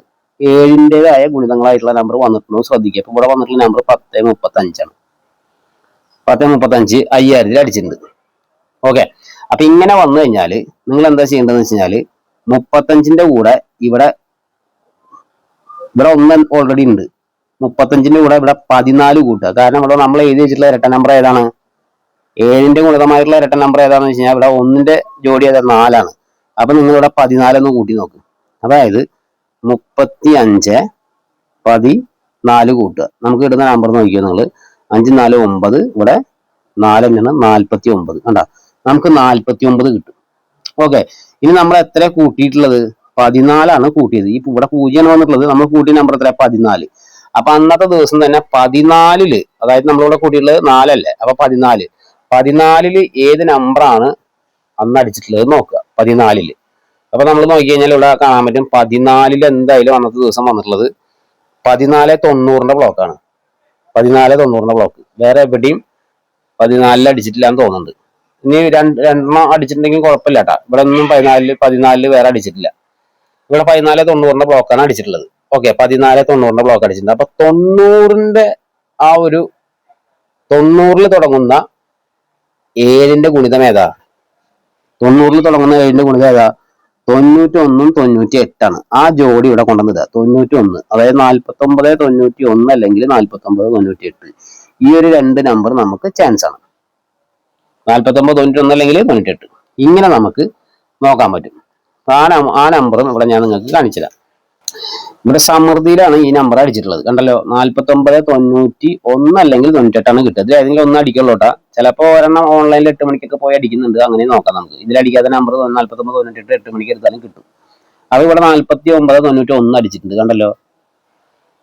7ന്റേതായ ഗുണിതങ്ങളായിട്ടുള്ള നമ്പർ വന്നിട്ടുണ്ടോ ശ്രദ്ധിക്കുക. അപ്പൊ ഇവിടെ വന്നിട്ടുള്ള നമ്പർ 1035 1035 5000 അടിച്ചിട്ടുണ്ട്. ഓക്കെ, അപ്പൊ ഇങ്ങനെ വന്നു കഴിഞ്ഞാൽ നിങ്ങൾ എന്താ ചെയ്യേണ്ടതെന്ന് വെച്ച് കഴിഞ്ഞാൽ 35ന്റെ കൂടെ ഇവിടെ 1 ഓൾറെഡി ഉണ്ട്. 35ന്റെ കൂടെ ഇവിടെ 14 കൂട്ടുക. കാരണം ഇവിടെ നമ്മൾ എഴുതി വെച്ചിട്ടുള്ള ഇരട്ട നമ്പർ ഏതാണ്? 7ന്റെ ഗുണിതമായിട്ടുള്ള ഇരട്ട നമ്പർ ഏതാണെന്ന് വെച്ച് കഴിഞ്ഞാൽ ഇവിടെ 1ന്റെ ജോഡി ഏതാ? 4 അപ്പൊ നിങ്ങൾ ഇവിടെ 14 ഒന്ന് കൂട്ടി നോക്കും. അതായത് 35 14 കൂട്ടുക. നമുക്ക് ഇടുന്ന നമ്പർ നോക്കിയോ നിങ്ങൾ. 5 4 9 ഇവിടെ 4 തന്നെയാണ് 49. കണ്ടാ, നമുക്ക് 49 കിട്ടും. ഓക്കെ, ഇനി നമ്മൾ എത്ര കൂട്ടിയിട്ടുള്ളത്? 14 കൂട്ടിയത്. ഈ ഇവിടെ 0 വന്നിട്ടുള്ളത് നമ്മൾ കൂട്ടിയ നമ്പർ എത്ര? 14. അപ്പൊ അന്നത്തെ ദിവസം തന്നെ 14ല്, അതായത് നമ്മളിവിടെ കൂട്ടിയിട്ടുള്ളത് 4 അല്ലേ? അപ്പൊ 14ല് ഏത് നമ്പറാണ് അന്ന് അടിച്ചിട്ടുള്ളത് നോക്കുക. 14ല് അപ്പൊ നമ്മൾ നോക്കി കഴിഞ്ഞാൽ ഇവിടെ കാണാൻ പറ്റും 14ല് എന്തായാലും അന്നത്തെ ദിവസം വന്നിട്ടുള്ളത് 1490ന്റെ ബ്ലോക്കാണ്. 1490ന്റെ ബ്ലോക്ക്. വേറെ എവിടെയും 14ല് അടിച്ചിട്ടില്ല എന്ന് തോന്നുന്നുണ്ട്. ഇനി രണ്ടെണ്ണം അടിച്ചിട്ടുണ്ടെങ്കിൽ കുഴപ്പമില്ല കേട്ടാ. ഇവിടെ ഒന്നും 14ല് വേറെ അടിച്ചിട്ടില്ല. ഇവിടെ 1490ന്റെ ബ്ലോക്കാണ് അടിച്ചിട്ടുള്ളത്. ഓക്കെ, 1490ന്റെ ബ്ലോക്ക് അടിച്ചിട്ടുണ്ട്. അപ്പൊ 90ന്റെ ആ ഒരു 90ല് തുടങ്ങുന്ന 7ന്റെ ഗുണിതം ഏതാ? 90ല് തുടങ്ങുന്ന 7ന്റെ ഗുണിതം ഏതാ? 91 98 ആ ജോഡി ഇവിടെ കൊണ്ടുവന്നിടുക. 91, അതായത് 49 91 അല്ലെങ്കിൽ 49 98. ഈ ഒരു രണ്ട് നമ്പർ നമുക്ക് ചാൻസ് ആണ്. 49 91 അല്ലെങ്കിൽ 98. ഇങ്ങനെ നമുക്ക് നോക്കാൻ പറ്റും. ആ നമ്പറും ഇവിടെ ഞാൻ നിങ്ങൾക്ക് കാണിച്ചു തരാം. ഇവിടെ സമൃദ്ധിയിലാണ് ഈ നമ്പർ അടിച്ചിട്ടുള്ളത്. കണ്ടല്ലോ, 4991 അല്ലെങ്കിൽ 98 കിട്ടുക. ഇതിൽ ഏതെങ്കിലും ഒന്ന് അടിക്കുള്ളൂട്ടാ. ചിലപ്പോൾ ഒരെണ്ണം ഓൺലൈനിൽ 8 മണിക്കൊക്കെ പോയി അടിക്കുന്നുണ്ട്. അങ്ങനെ നോക്കാം നമുക്ക്. ഇതിലടിക്കാത്ത നമ്പർ 4998 8 മണിക്ക് എടുത്താലും കിട്ടും. അത് ഇവിടെ 4991 അടിച്ചിട്ടുണ്ട്. കണ്ടല്ലോ,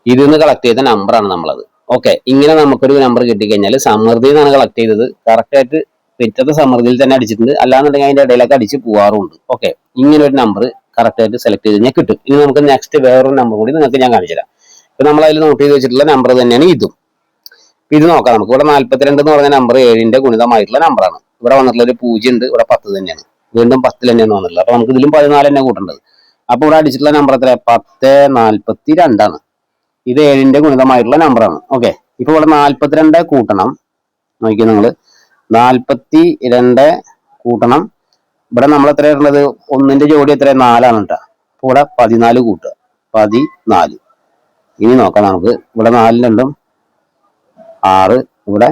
ഇതിൽ നിന്ന് കളക്ട് ചെയ്ത നമ്പറാണ് നമ്മളത്. ഓക്കെ, ഇങ്ങനെ നമുക്കൊരു നമ്പർ കിട്ടിക്കഴിഞ്ഞാൽ സമൃദ്ധിയിൽ നിന്നാണ് കളക്ട് ചെയ്തത്. കറക്റ്റ് ആയിട്ട് പിറ്റത്തെ സമൃദ്ധിയിൽ തന്നെ അടിച്ചിട്ടുണ്ട്. അല്ലാന്നുണ്ടെങ്കിൽ അതിന്റെ ഇടയിലൊക്കെ അടിച്ച് പോകാറുണ്ട്. ഓക്കെ, ഇങ്ങനെ ഒരു നമ്പർ കറക്റ്റ് ആയിട്ട് സെലക്ട് ചെയ്ത് കഴിഞ്ഞാൽ കിട്ടും. ഇനി നമുക്ക് നെക്സ്റ്റ് വേറൊരു നമ്പർ കൂടി നിങ്ങൾക്ക് ഞാൻ കാണിച്ചു തരാം. ഇപ്പൊ നമ്മൾ അതിൽ നോട്ട് ചെയ്ത് വെച്ചിട്ടുള്ള നമ്പർ തന്നെയാണ് ഇതും. ഇത് നോക്കാം നമുക്ക്. ഇവിടെ 42 എന്ന് പറഞ്ഞ നമ്പർ 7ന്റെ ഗുണിതമായിട്ടുള്ള നമ്പറാണ്. ഇവിടെ വന്നിട്ടുള്ള ഒരു 0 ഉണ്ട്. ഇവിടെ 10 തന്നെയാണ്. വീണ്ടും 10 തന്നെയാണ് വന്നിട്ടുള്ളത്. അപ്പൊ നമുക്ക് ഇതിലും 14 തന്നെ കൂട്ടേണ്ടത്. അപ്പൊ ഇവിടെ അടിച്ചിട്ടുള്ള നമ്പർ എത്ര? 1042 ആണ്. ഇത് 7ന്റെ ഗുണിതമായിട്ടുള്ള നമ്പറാണ്. ഓക്കെ, ഇപ്പൊ ഇവിടെ 42 കൂട്ടണം. നോക്കിയാൽ നിങ്ങൾ 42 കൂട്ടണം. ഇവിടെ നമ്മൾ എത്ര ഉള്ളത്? ഒന്നിന്റെ ജോഡി എത്ര? 4 ആണ് കേട്ടോ. അപ്പൊ ഇവിടെ 14 കൂട്ടുക. 14. ഇനി നോക്കാം നമുക്ക്. ഇവിടെ 4 രണ്ടും 6, ഇവിടെ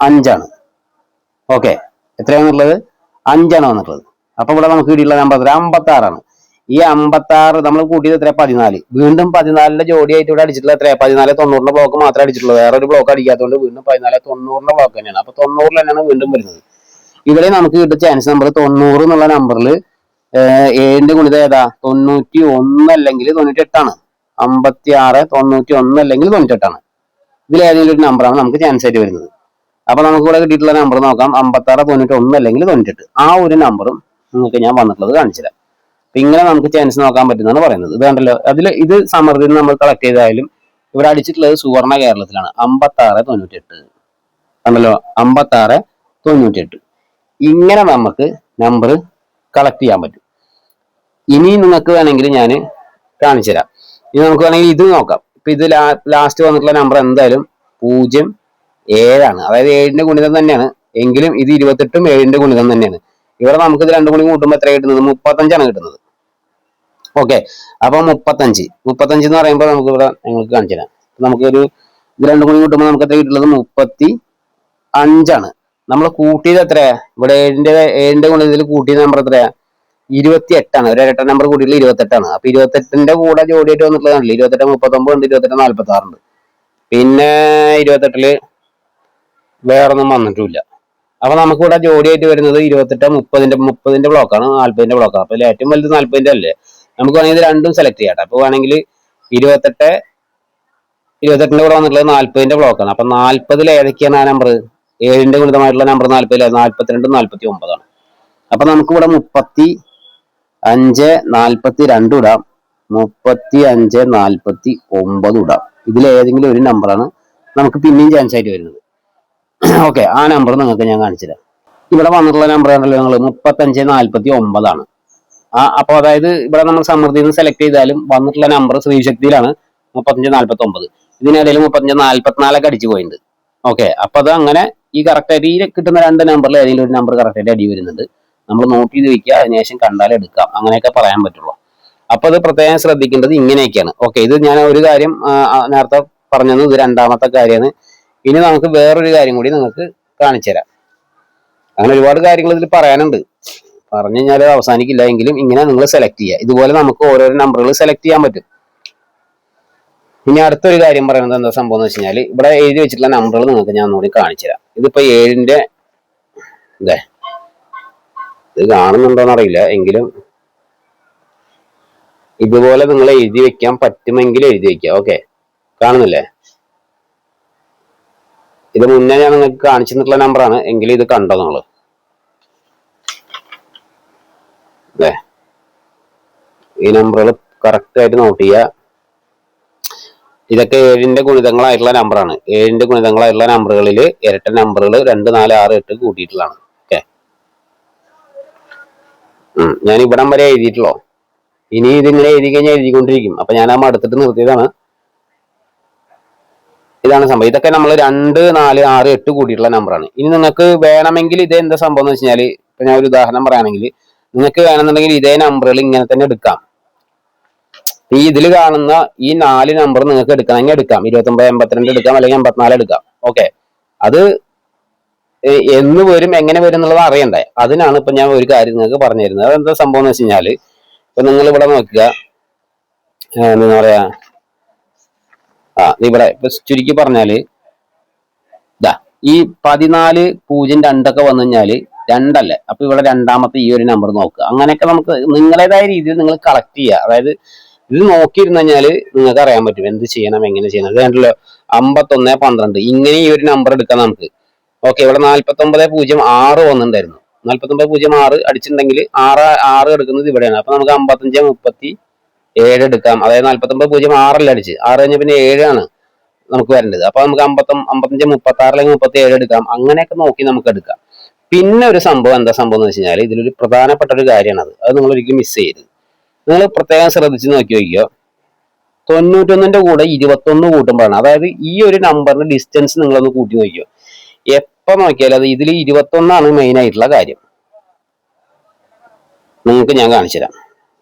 5 ആണ്. ഓക്കെ, എത്രയാണുള്ളത്? 5 ആണ് വന്നിട്ടുള്ളത്. അപ്പൊ ഇവിടെ നമുക്ക് കിട്ടിയുള്ള നമ്പർ 56 ആണ്. ഈ 56 നമ്മൾ കൂട്ടിയത് എത്ര? 14. വീണ്ടും 14ന്റെ ജോഡിയായിട്ട് ഇവിടെ അടിച്ചിട്ടുള്ള എത്ര? 1490 ബ്ലോക്ക് മാത്രമേ അടിച്ചിട്ടുള്ളൂ. വേറൊരു ബ്ലോക്ക് അടിക്കാത്തതുകൊണ്ട് വീണ്ടും 1490 ബ്ലോക്ക് തന്നെയാണ്. അപ്പൊ 90 തന്നെയാണ് വീണ്ടും വരുന്നത്. ഇവിടെ നമുക്ക് കിട്ടിയ ചാൻസ് നമ്പർ 90 എന്നുള്ള നമ്പറിൽ 7ന്റെ ഗുണിതം ഏതാ? 91 അല്ലെങ്കിൽ 98 ആണ്. 56 91 അല്ലെങ്കിൽ 98 ആണ്. ഇതിൽ ഏതെങ്കിലും ഒരു നമ്പറാണ് നമുക്ക് ചാൻസ് ആയിട്ട് വരുന്നത്. അപ്പൊ നമുക്ക് ഇവിടെ കിട്ടിയിട്ടുള്ള നമ്പർ നോക്കാം. 56 91 അല്ലെങ്കിൽ 98. ആ ഒരു നമ്പറും നിങ്ങൾക്ക് ഞാൻ വന്നിട്ടുള്ളത് കാണിച്ചുതരാം. അപ്പൊ ഇങ്ങനെ നമുക്ക് ചാൻസ് നോക്കാൻ പറ്റുന്നതാണ് പറയുന്നത്. ഇത് കണ്ടല്ലോ, അതിൽ ഇത് സമൃദ്ധിയിൽ നമ്മൾ കളക്ട് ചെയ്തായാലും ഇവിടെ അടിച്ചിട്ടുള്ളത് സുവർണ കേരളത്തിലാണ്. 56 98 കണ്ടല്ലോ, 56 98. ഇങ്ങനെ നമുക്ക് നമ്പർ കളക്ട് ചെയ്യാൻ പറ്റും. ഇനി നിങ്ങൾക്ക് വേണമെങ്കിൽ ഞാൻ കാണിച്ചു തരാം. ഇനി നമുക്ക് വേണമെങ്കിൽ ഇത് നോക്കാം. ഇപ്പൊ ഇത് ലാസ്റ്റ് വന്നിട്ടുള്ള നമ്പർ എന്തായാലും 07 അതായത് 7ന്റെ ഗുണിതം തന്നെയാണ്. എങ്കിലും ഇത് 28ഉം 7ന്റെ ഗുണിതം തന്നെയാണ്. ഇവിടെ നമുക്ക് ഇത് രണ്ടും കൂടി കൂട്ടുമ്പോൾ എത്ര കിട്ടുന്നത്? 35 കിട്ടുന്നത്. ഓക്കെ, അപ്പൊ 35 എന്ന് പറയുമ്പോൾ നമുക്ക് ഇവിടെ നിങ്ങൾക്ക് കാണിച്ചു തരാം. നമുക്കൊരു ഇത് രണ്ടും കൂടി കൂട്ടുമ്പോൾ നമുക്ക് എത്ര കിട്ടുന്നത്? 35 നമ്മൾ കൂട്ടിയത് എത്രയാ? ഇവിടെ 7ന്റെ ഗുണിതത്തിൽ കൂട്ടിയ നമ്പർ എത്രയാ? 28 ഒരു ഇരട്ട നമ്പർ കൂട്ടിയിട്ടുള്ള 28. അപ്പൊ 28ന്റെ കൂടെ ജോഡിയായിട്ട് വന്നിട്ടുള്ളതാണല്ലോ. 28 39 ഉണ്ട്, 28 46 ഉണ്ട്. പിന്നെ 28 വേറൊന്നും വന്നിട്ടില്ല. അപ്പൊ നമുക്ക് ഇവിടെ ജോഡിയായിട്ട് വരുന്നത് 28 30ന്റെ ബ്ലോക്കാണ്, 40ന്റെ ബ്ലോക്കാണ്. അപ്പൊ ഏറ്റവും വലുത് 40ന്റെ അല്ലേ. നമുക്ക് വേണമെങ്കിൽ ഇത് രണ്ടും സെലക്ട് ചെയ്യാം. അപ്പൊ വേണമെങ്കിൽ 28ന്റെ കൂടെ വന്നിട്ടുള്ളത് 40ന്റെ ബ്ലോക്കാണ്. അപ്പൊ 40ൽ ഏതൊക്കെയാണ് ആ നമ്പർ? 7ന്റെ ഗുണിതമായിട്ടുള്ള നമ്പർ 40 42 49 ആണ്. അപ്പൊ നമുക്ക് ഇവിടെ 35 42 ഇടാം, 35 49 ഇടാം. ഇതിൽ ഏതെങ്കിലും ഒരു നമ്പറാണ് നമുക്ക് പിന്നെയും ചാൻസ് ആയിട്ട് വരുന്നത്. ഓക്കെ, ആ നമ്പർ നിങ്ങൾക്ക് ഞാൻ കാണിച്ചു തരാം. ഇവിടെ വന്നിട്ടുള്ള നമ്പർ ആണല്ലോ നിങ്ങൾ 35 49 ആണ്. അപ്പൊ അതായത് ഇവിടെ നമ്മൾ സമൃദ്ധിയിൽ നിന്ന് സെലക്ട് ചെയ്താലും വന്നിട്ടുള്ള നമ്പർ ശ്രീശക്തിയിലാണ് 35 49. ഇതിനിടയിൽ 35 44 അടിച്ചു പോയിട്ടുണ്ട്. ഓക്കെ, അപ്പൊ അത് അങ്ങനെ ഈ കറക്റ്റ് ആയിട്ട് ഈ കിട്ടുന്ന രണ്ട് നമ്പറിൽ ഏതെങ്കിലും ഒരു നമ്പർ കറക്റ്റ് ആയിട്ട് അടി വരുന്നുണ്ട്. നമ്മൾ നോട്ട് ചെയ്ത് വെക്കുക, അതിനുശേഷം കണ്ടാലേ എടുക്കാം, അങ്ങനെയൊക്കെ പറയാൻ പറ്റുള്ളൂ. അപ്പൊ അത് പ്രത്യേകം ശ്രദ്ധിക്കേണ്ടത് ഇങ്ങനെയൊക്കെയാണ്. ഓക്കെ, ഇത് ഞാൻ ഒരു കാര്യം നേരത്തെ പറഞ്ഞത്, ഇത് രണ്ടാമത്തെ കാര്യമാണ്. ഇനി നമുക്ക് വേറൊരു കാര്യം കൂടി നിങ്ങൾക്ക് കാണിച്ചു തരാം. അങ്ങനെ ഒരുപാട് കാര്യങ്ങൾ ഇതിൽ പറയാനുണ്ട്, പറഞ്ഞു കഴിഞ്ഞാൽ അവസാനിക്കില്ല. എങ്കിലും ഇങ്ങനെ നിങ്ങൾ സെലക്ട് ചെയ്യുക. ഇതുപോലെ നമുക്ക് ഓരോരോ നമ്പറുകൾ സെലക്ട് ചെയ്യാൻ പറ്റും. ഇനി അടുത്തൊരു കാര്യം പറയുന്നത് എന്താ സംഭവം എന്ന് വെച്ച് കഴിഞ്ഞാൽ, ഇവിടെ എഴുതി വെച്ചിട്ടുള്ള നമ്പറുകൾ നിങ്ങൾക്ക് ഞാൻ ഒന്നുകൂടി കാണിച്ചു തരാം. ഇതിപ്പോ 7ന്റെ ഇത് കാണുന്നുണ്ടോന്ന് അറിയില്ല, എങ്കിലും ഇതുപോലെ നിങ്ങൾ എഴുതി വെക്കാൻ പറ്റുമെങ്കിൽ എഴുതി വെക്കുക. ഓക്കെ, കാണുന്നില്ലേ? ഇത് മുന്നേ ഞാൻ നിങ്ങൾക്ക് കാണിച്ചു തന്നിട്ടുള്ള നമ്പറാണ്, എങ്കിലും ഇത് കണ്ടോ നിങ്ങള്? ഈ നമ്പറുകൾ കറക്റ്റ് ആയിട്ട് നോട്ട് ചെയ്യുക. ഇതൊക്കെ 7ന്റെ ഗുണിതങ്ങളായിട്ടുള്ള നമ്പറാണ്. 7ന്റെ ഗുണിതങ്ങളായിട്ടുള്ള നമ്പറുകളിൽ ഇരട്ട നമ്പറുകൾ 2 4 6 8 കൂട്ടിയിട്ടുള്ളതാണ്. ഓക്കെ, ഞാൻ ഇവിടം വരെ എഴുതിയിട്ടുള്ളൂ. ഇനി ഇതിങ്ങനെ എഴുതി കഴിഞ്ഞാൽ എഴുതിക്കൊണ്ടിരിക്കും. അപ്പൊ ഞാൻ ആ മടുത്തിട്ട് നിർത്തിയതാണ്. ഇതാണ് സംഭവം. ഇതൊക്കെ നമ്മൾ 2 4 6 8 കൂട്ടിയിട്ടുള്ള നമ്പറാണ്. ഇനി നിങ്ങൾക്ക് വേണമെങ്കിൽ ഇത് എന്താ സംഭവം എന്ന് വെച്ച് കഴിഞ്ഞാൽ, ഇപ്പൊ ഞാൻ ഒരു ഉദാഹരണം പറയുകയാണെങ്കിൽ, നിങ്ങൾക്ക് വേണമെന്നുണ്ടെങ്കിൽ ഇതേ നമ്പറുകൾ ഇങ്ങനെ തന്നെ എടുക്കാം. ഈ ഇതിൽ കാണുന്ന ഈ 4 നമ്പർ നിങ്ങൾക്ക് എടുക്കണമെങ്കിൽ എടുക്കാം. 29 82 എടുക്കാം, അല്ലെങ്കിൽ 84 എടുക്കാം. ഓക്കെ, അത് എന്ന് വരും എങ്ങനെ വരും എന്നുള്ളത് അറിയണ്ടേ. അതിനാണ് ഇപ്പൊ ഞാൻ ഒരു കാര്യം നിങ്ങൾക്ക് പറഞ്ഞു തരുന്നത്. അതെന്താ സംഭവം എന്ന് വെച്ച് കഴിഞ്ഞാൽ, ഇപ്പൊ നിങ്ങൾ ഇവിടെ നോക്കുക, എന്താ പറയാ, ഇവിടെ ഇപ്പൊ ചുരുക്കി പറഞ്ഞാല് ഇതാ ഈ 1402 വന്നു കഴിഞ്ഞാല് രണ്ടല്ലേ, അപ്പൊ ഇവിടെ രണ്ടാമത്തെ ഈ ഒരു നമ്പർ നോക്കുക. അങ്ങനെയൊക്കെ നമുക്ക് നിങ്ങളുടേതായ രീതിയിൽ നിങ്ങൾ കളക്ട് ചെയ്യുക. അതായത് ഇത് നോക്കിയിരുന്നു കഴിഞ്ഞാല് നിങ്ങൾക്ക് അറിയാൻ പറ്റും എന്ത് ചെയ്യണം, എങ്ങനെ ചെയ്യണം. അത് കണ്ടല്ലോ 5112 ഇങ്ങനെ ഈ ഒരു നമ്പർ എടുക്കാം നമുക്ക്. ഓക്കെ, ഇവിടെ 4906 വന്നിട്ടുണ്ടായിരുന്നു. 4906 അടിച്ചിട്ടുണ്ടെങ്കിൽ ആറ് എടുക്കുന്നത് ഇവിടെയാണ്. അപ്പൊ നമുക്ക് 5537 എടുക്കാം. അതായത് 4906 അടിച്ച് 6 കഴിഞ്ഞ പിന്നെ 7 ആണ് നമുക്ക് വരേണ്ടത്. അപ്പൊ നമുക്ക് 5536 അല്ലെങ്കിൽ 37 എടുക്കാം. അങ്ങനെയൊക്കെ നോക്കി നമുക്ക് എടുക്കാം. പിന്നെ ഒരു സംഭവം എന്താ സംഭവം എന്ന് വെച്ച് കഴിഞ്ഞാൽ ഇതിലൊരു പ്രധാനപ്പെട്ട ഒരു കാര്യമാണ്. അത് നിങ്ങൾ ഒരിക്കലും മിസ് ചെയ്യരുത്. നിങ്ങൾ പ്രത്യേകം ശ്രദ്ധിച്ച് നോക്കി നോക്കിയോ, 91ന്റെ കൂടെ 21 കൂട്ടുമ്പോഴാണ്, അതായത് ഈ ഒരു നമ്പറിന്റെ ഡിസ്റ്റൻസ് നിങ്ങളൊന്ന് കൂട്ടി നോക്കിയോ. എപ്പോ നോക്കിയാലും അത് ഇതിൽ 21 മെയിൻ ആയിട്ടുള്ള കാര്യം. നിങ്ങൾക്ക് ഞാൻ കാണിച്ചു തരാം.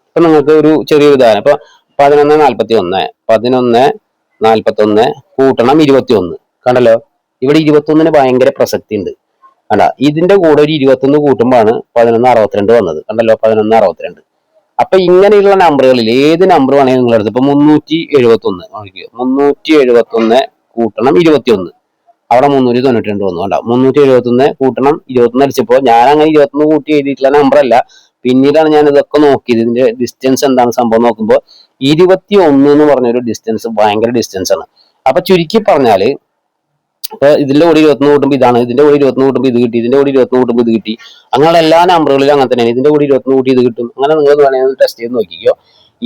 ഇപ്പൊ നിങ്ങൾക്ക് ഒരു ചെറിയൊരു ഉദാഹരണം. ഇപ്പൊ 1141 കൂട്ടണം 21 കണ്ടല്ലോ. ഇവിടെ 21ന് ഭയങ്കര പ്രസക്തി ഉണ്ട്. കണ്ട, ഇതിന്റെ കൂടെ ഒരു 21 കൂട്ടുമ്പോഴാണ് 1162 വന്നത്. കണ്ടല്ലോ, 1162. അപ്പൊ ഇങ്ങനെയുള്ള നമ്പറുകളിൽ ഏത് നമ്പർ വേണമെങ്കിൽ നിങ്ങൾ എടുത്ത്, ഇപ്പൊ 371 നോക്കിയോ, 371 കൂട്ടണം 21, അവിടെ 392 വന്നു. കണ്ടോ, 371 കൂട്ടണം 21 അടിച്ചപ്പോ ഞാൻ അങ്ങനെ 21 കൂട്ടി എഴുതിയിട്ടുള്ള നമ്പർ അല്ല, പിന്നീടാണ് ഞാൻ ഇതൊക്കെ നോക്കിയത്. ഇതിന്റെ ഡിസ്റ്റൻസ് എന്താണ് സംഭവം നോക്കുമ്പോൾ 21 എന്ന് പറഞ്ഞൊരു ഡിസ്റ്റൻസ് ഭയങ്കര ഡിസ്റ്റൻസ് ആണ്. അപ്പൊ ചുരുക്കി പറഞ്ഞാല് ഇപ്പൊ ഇതിന്റെ കൂടി 21 കൂട്ടുമ്പോൾ ഇതാണ്, ഇതിന്റെ കൂടി 21 കൂട്ടുമ്പോൾ ഇത് കിട്ടി, ഇതിന്റെ കൂടി 21 കൂട്ടുമ്പോൾ ഇത് കിട്ടി. അങ്ങനെയുള്ള എല്ലാ നമ്പറുകളിലും അങ്ങനെ തന്നെയാണ്. ഇതിന്റെ കൂടി 21 കൂട്ടി ഇത് കിട്ടും. അങ്ങനെ നിങ്ങൾ വേണമെങ്കിൽ ടെസ്റ്റ് ചെയ്ത് നോക്കിക്കോ.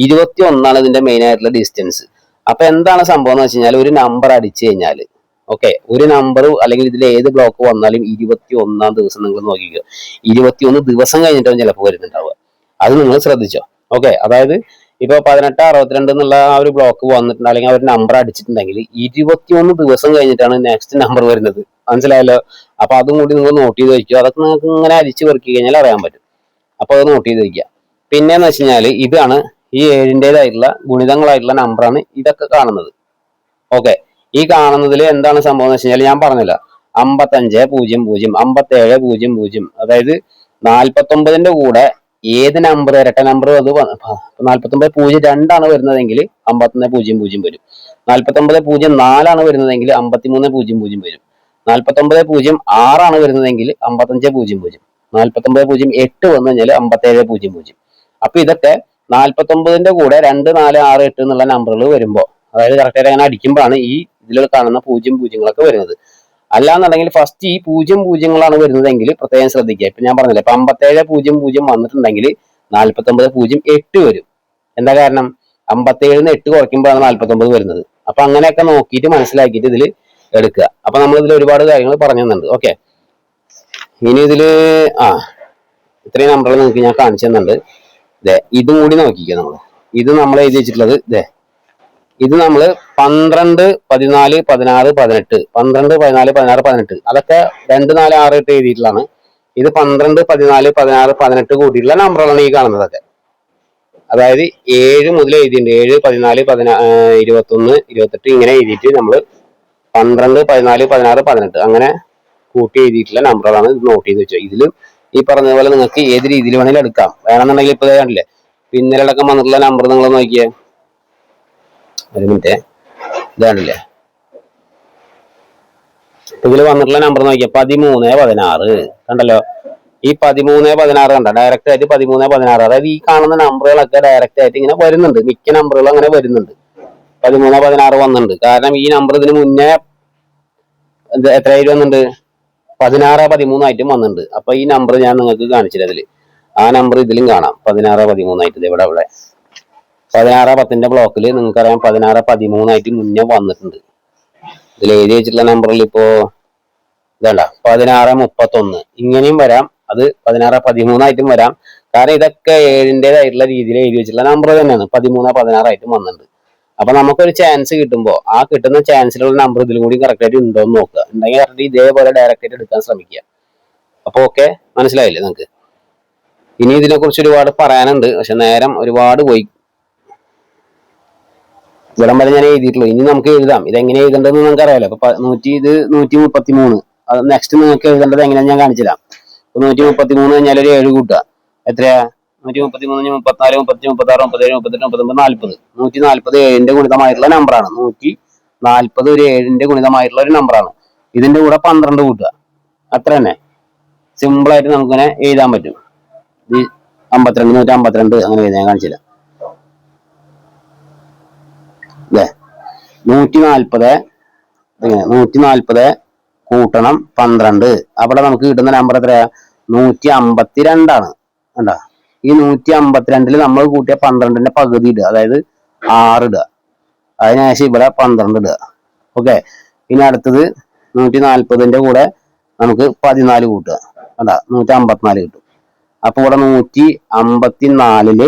21 ഇതിന്റെ മെയിൻ ആയിട്ടുള്ള ഡിസ്റ്റൻസ്. അപ്പൊ എന്താണ് സംഭവം എന്ന് വെച്ച് കഴിഞ്ഞാൽ ഒരു നമ്പർ അടിച്ചു കഴിഞ്ഞാൽ, ഓക്കെ, ഒരു നമ്പർ അല്ലെങ്കിൽ ഇതിൽ ഏത് ബ്ലോക്ക് വന്നാലും 21 ദിവസം നിങ്ങൾ നോക്കിക്കോ. 21 ദിവസം കഴിഞ്ഞിട്ടാവും ചിലപ്പോൾ വരുന്നുണ്ടാവുക. അത് നിങ്ങൾ ശ്രദ്ധിച്ചോ. ഓക്കെ, അതായത് ഇപ്പൊ 1862 എന്നുള്ള ആ ഒരു ബ്ലോക്ക് വന്നിട്ടുണ്ട്, അല്ലെങ്കിൽ ആ ഒരു നമ്പർ അടിച്ചിട്ടുണ്ടെങ്കിൽ 21 ദിവസം കഴിഞ്ഞിട്ടാണ് നെക്സ്റ്റ് നമ്പർ വരുന്നത്. മനസ്സിലായല്ലോ. അപ്പൊ അതും കൂടി നിങ്ങൾ നോട്ട് ചെയ്ത് വെക്കുക. അതൊക്കെ നിങ്ങൾക്ക് ഇങ്ങനെ അരിച്ചു പെറുക്കി കഴിഞ്ഞാൽ അറിയാൻ പറ്റും. അപ്പൊ അത് നോട്ട് ചെയ്ത് വെക്കുക. പിന്നെന്ന് വെച്ച് കഴിഞ്ഞാൽ ഇതാണ് ഈ 7ന്റേതായിട്ടുള്ള ഗുണിതങ്ങളായിട്ടുള്ള നമ്പറാണ് ഇതൊക്കെ കാണുന്നത്. ഓക്കെ, ഈ കാണുന്നതിൽ എന്താണ് സംഭവം എന്ന് വെച്ച് കഴിഞ്ഞാൽ ഞാൻ പറഞ്ഞില്ല, 5500 5700, അതായത് 49ന്റെ കൂടെ ഏത് നമ്പർ ഇരട്ട നമ്പർ അത് 4902 വരുന്നതെങ്കിൽ 5100 വരും. 4904 വരുന്നതെങ്കിൽ 5300 വരും. 4906 വരുന്നതെങ്കിൽ 5500. 4908 വന്നു കഴിഞ്ഞാൽ 5700. അപ്പൊ ഇതൊക്കെ 49ന്റെ കൂടെ 2 4 6 8 എന്നുള്ള നമ്പറുകൾ വരുമ്പോ, അതായത് കറക്റ്റായിട്ട് അങ്ങനെ അടിക്കുമ്പോഴാണ് ഈ ഇതിൽ കാണുന്ന 00 വരുന്നത്. അല്ലാന്നുണ്ടെങ്കിൽ ഫസ്റ്റ് ഈ 00 വരുന്നതെങ്കിൽ പ്രത്യേകം ശ്രദ്ധിക്കുക. ഇപ്പൊ ഞാൻ പറഞ്ഞില്ലേ, ഇപ്പൊ 5700 വന്നിട്ടുണ്ടെങ്കിൽ 4908 വരും. എന്താ കാരണം? 57ന്ന് 8 കുറയ്ക്കുമ്പോഴാണ് 49 വരുന്നത്. അപ്പൊ അങ്ങനെയൊക്കെ നോക്കിയിട്ട് മനസ്സിലാക്കിയിട്ട് ഇതിൽ എടുക്കുക. അപ്പൊ നമ്മൾ ഇതിൽ ഒരുപാട് കാര്യങ്ങൾ പറഞ്ഞു തന്നുണ്ട്. ഓക്കെ, ഇനി ഇതില് ഇത്രയും നമ്പറുകൾ നിങ്ങൾക്ക് ഞാൻ കാണിച്ചു തന്നുണ്ട്. ഇതും കൂടി നോക്കിക്കുക. ഇത് നമ്മൾ എഴുതി വെച്ചിട്ടുള്ളത് ഇത് നമ്മൾ 12 14 16 18 12 14 16 18 അതൊക്കെ 2 4 6 8 എഴുതിയിട്ടുള്ളതാണ്. ഇത് 12 14 16 18 കൂട്ടിയിട്ടുള്ള നമ്പറുകളാണ് ഈ കാണുന്നതൊക്കെ. അതായത് 7 മുതൽ എഴുതിയിട്ടുണ്ട്. 7 14 21 28 ഇങ്ങനെ എഴുതിയിട്ട് നമ്മൾ 12 14 16 18 അങ്ങനെ കൂട്ടി എഴുതിയിട്ടുള്ള നമ്പറുകളാണ്. ഇത് നോട്ട് ചെയ്ത് വെച്ചോ. ഇതിലും ഈ പറഞ്ഞതുപോലെ നിങ്ങൾക്ക് ഏത് രീതിയിൽ വേണമെങ്കിലും എടുക്കാം. വേണമെന്നുണ്ടെങ്കിൽ ഇപ്പൊ കണ്ടില്ലേ, പിന്നലടക്കം വന്നിട്ടുള്ള നമ്പർ നിങ്ങൾ നോക്കിയേ. ഒരു മിനിറ്റ്, ഇതാണില്ലേ ഇതിൽ വന്നിട്ടുള്ള നമ്പർ നോക്കിയാൽ 1316 കണ്ടല്ലോ. ഈ 1316 കണ്ട ഡയറക്റ്റ് ആയിട്ട് 1316, അതായത് ഈ കാണുന്ന നമ്പറുകളൊക്കെ ഡയറക്റ്റ് ആയിട്ട് ഇങ്ങനെ വരുന്നുണ്ട്. മിക്ക നമ്പറുകളും അങ്ങനെ വരുന്നുണ്ട്. 1316 വന്നിട്ടുണ്ട്. കാരണം ഈ നമ്പർ ഇതിന് മുന്നേ എത്രയായിട്ട് വന്നിട്ടുണ്ട്? 16 13 ആയിട്ടും വന്നിട്ടുണ്ട്. അപ്പൊ ഈ നമ്പർ ഞാൻ നിങ്ങൾക്ക് കാണിച്ചില്ല. അതില് ആ നമ്പർ ഇതിലും കാണാം, 16 13 ആയിട്ട്. ഇവിടെ 16 10ന്റെ ബ്ലോക്കിൽ നിങ്ങൾക്കറിയാം 16 13 ആയിട്ട് മുന്നേ വന്നിട്ടുണ്ട്. ഇതിൽ എഴുതി വെച്ചിട്ടുള്ള നമ്പറിൽ ഇപ്പോ ഇതല്ല 16 31 ഇങ്ങനെയും വരാം. അത് 16 13 ആയിട്ടും വരാം. കാരണം ഇതൊക്കെ 7ന്റേതായിട്ടുള്ള രീതിയിൽ എഴുതി വെച്ചിട്ടുള്ള നമ്പർ തന്നെയാണ്. 13 16 ആയിട്ടും വന്നിട്ടുണ്ട്. അപ്പൊ നമുക്കൊരു ചാൻസ് കിട്ടുമ്പോൾ ആ കിട്ടുന്ന ചാൻസിലുള്ള നമ്പർ ഇതിലും കൂടി കറക്റ്റ് ആയിട്ട് ഉണ്ടോ എന്ന് നോക്കുക. ഉണ്ടെങ്കിൽ കറക്റ്റ് ഇതേപോലെ ഡയറക്റ്റ് ആയിട്ട് എടുക്കാൻ ശ്രമിക്കുക. അപ്പൊ ഓക്കെ, മനസ്സിലായില്ലേ നിങ്ങൾക്ക്? ഇനി ഇതിനെ കുറിച്ച് ഒരുപാട് പറയാനുണ്ട്, പക്ഷെ നേരം ഒരുപാട് പോയി. ഇവിടം വരെ ഞാൻ എഴുതിയിട്ടുള്ളൂ. ഇനി നമുക്ക് എഴുതാം. ഇതെങ്ങനെ എഴുതേണ്ടതെന്ന് നിങ്ങൾക്ക് അറിയാലോ. അപ്പൊ 133 അത് നെക്സ്റ്റ് നിങ്ങൾക്ക് എഴുതേണ്ടത് എങ്ങനെയാണെന്ന് ഞാൻ കാണിച്ചില്ല. 133 കഴിഞ്ഞാൽ ഒരു 7 കൂട്ടുക എത്രയാ? 133, 34, 35, 36, 37, 38, 39, 40. 140 7ന്റെ ഗുണിതമായിട്ടുള്ള നമ്പറാണ്. 140 ഒരു 7ന്റെ ഗുണിതമായിട്ടുള്ള ഒരു നമ്പറാണ്. ഇതിന്റെ കൂടെ 12 കൂട്ടുക. അത്ര തന്നെ. സിമ്പിൾ ആയിട്ട് നമുക്കിങ്ങനെ എഴുതാൻ പറ്റും. ഈ 52 152 അങ്ങനെ എഴുതാൻ കാണിച്ചില്ല. അല്ലേ 140 140 കൂട്ടണം 12. അവിടെ നമുക്ക് കിട്ടുന്ന നമ്പർ എത്രയാ? 152 കണ്ടാ. ഈ 152 നമ്മൾ കൂട്ടിയ 12ന്റെ പകുതി ഇടുക, അതായത് 6 ഇടുക. അതിനുശേഷം ഇവിടെ 12 ഇടുക. ഓക്കെ. ഇനി അടുത്തത് 140ന്റെ കൂടെ നമുക്ക് 14 കൂട്ടുക. കണ്ടാ 154 കിട്ടും. അപ്പൊ ഇവിടെ 154